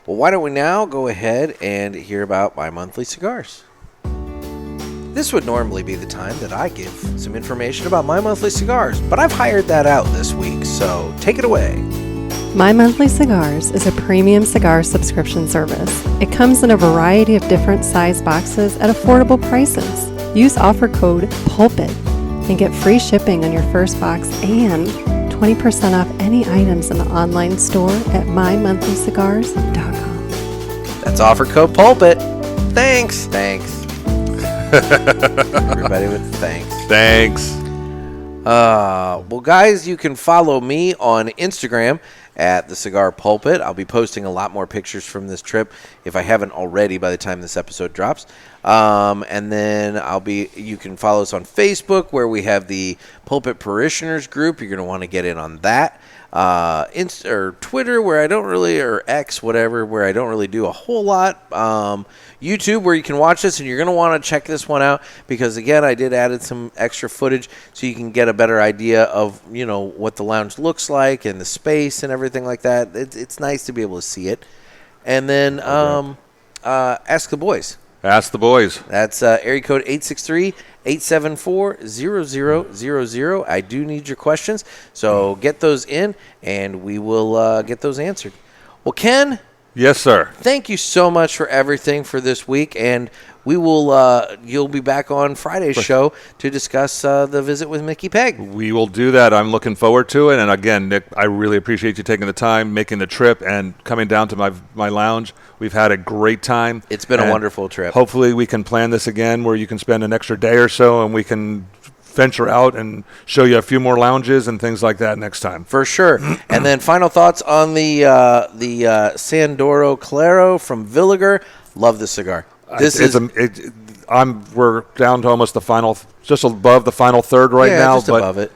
Speaker 2: Well, why don't we now go ahead and hear about My Monthly Cigars? This would normally be the time that I give some information about My Monthly Cigars, but I've hired that out this week, so take it away.
Speaker 1: My Monthly Cigars is a premium cigar subscription service. It comes in a variety of different size boxes at affordable prices. Use offer code PULPIT and get free shipping on your first box and 20% off any items in the online store at mymonthlycigars.com.
Speaker 2: That's offer code PULPIT. Thanks. Everybody with thanks. Well, guys, you can follow me on Instagram at The Cigar Pulpit. I'll be posting a lot more pictures from this trip, if I haven't already, by the time this episode drops. And then you can follow us on Facebook, where we have the Pulpit Parishioners group. You're going to want to get in on that. Or Twitter, or X, whatever, where I don't really do a whole lot. YouTube, where you can watch this, and you're going to want to check this one out, because again, I did added some extra footage so you can get a better idea of what the lounge looks like and the space and everything like that. It's nice to be able to see it. And then Ask the Boys.
Speaker 3: Ask the Boys.
Speaker 2: That's area code 863-874-0000. I do need your questions, so get those in, and we will get those answered. Well, Ken?
Speaker 3: Yes, sir.
Speaker 2: Thank you so much for everything for this week, and we will. You'll be back on Friday's show to discuss the visit with Mickey Pegg.
Speaker 3: We will do that. I'm looking forward to it. And again, Nick, I really appreciate you taking the time, making the trip, and coming down to my lounge. We've had a great time.
Speaker 2: It's been a wonderful trip.
Speaker 3: Hopefully, we can plan this again, where you can spend an extra day or so, and we can venture out and show you a few more lounges and things like that next time.
Speaker 2: For sure. And then final thoughts on the Sandoro Claro from Villiger. Love the cigar.
Speaker 3: We're down to almost the final, just above the final third right now.
Speaker 2: Just above it.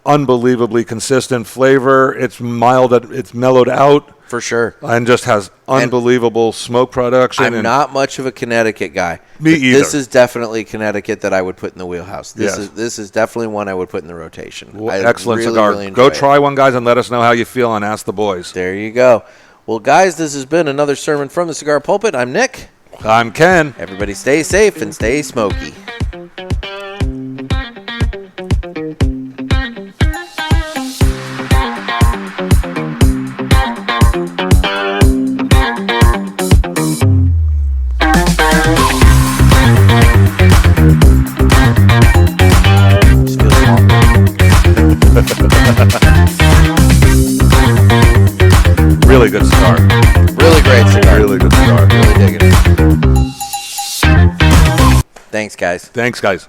Speaker 3: Unbelievably consistent flavor. It's mild. It's mellowed out.
Speaker 2: For sure.
Speaker 3: And just has unbelievable smoke production.
Speaker 2: I'm not much of a Connecticut guy.
Speaker 3: Me either.
Speaker 2: This is definitely Connecticut that I would put in the wheelhouse. This is definitely one I would put in the rotation.
Speaker 3: Excellent cigar. Go try one, guys, and let us know how you feel on Ask the Boys.
Speaker 2: There you go. Well, guys, this has been another sermon from the Cigar Pulpit. I'm Nick.
Speaker 3: I'm Ken.
Speaker 2: Everybody stay safe and stay smoky.
Speaker 3: Really good cigar.
Speaker 2: Really great cigar.
Speaker 3: Really good cigar.
Speaker 2: Really dig it. Thanks, guys.
Speaker 3: Thanks, guys.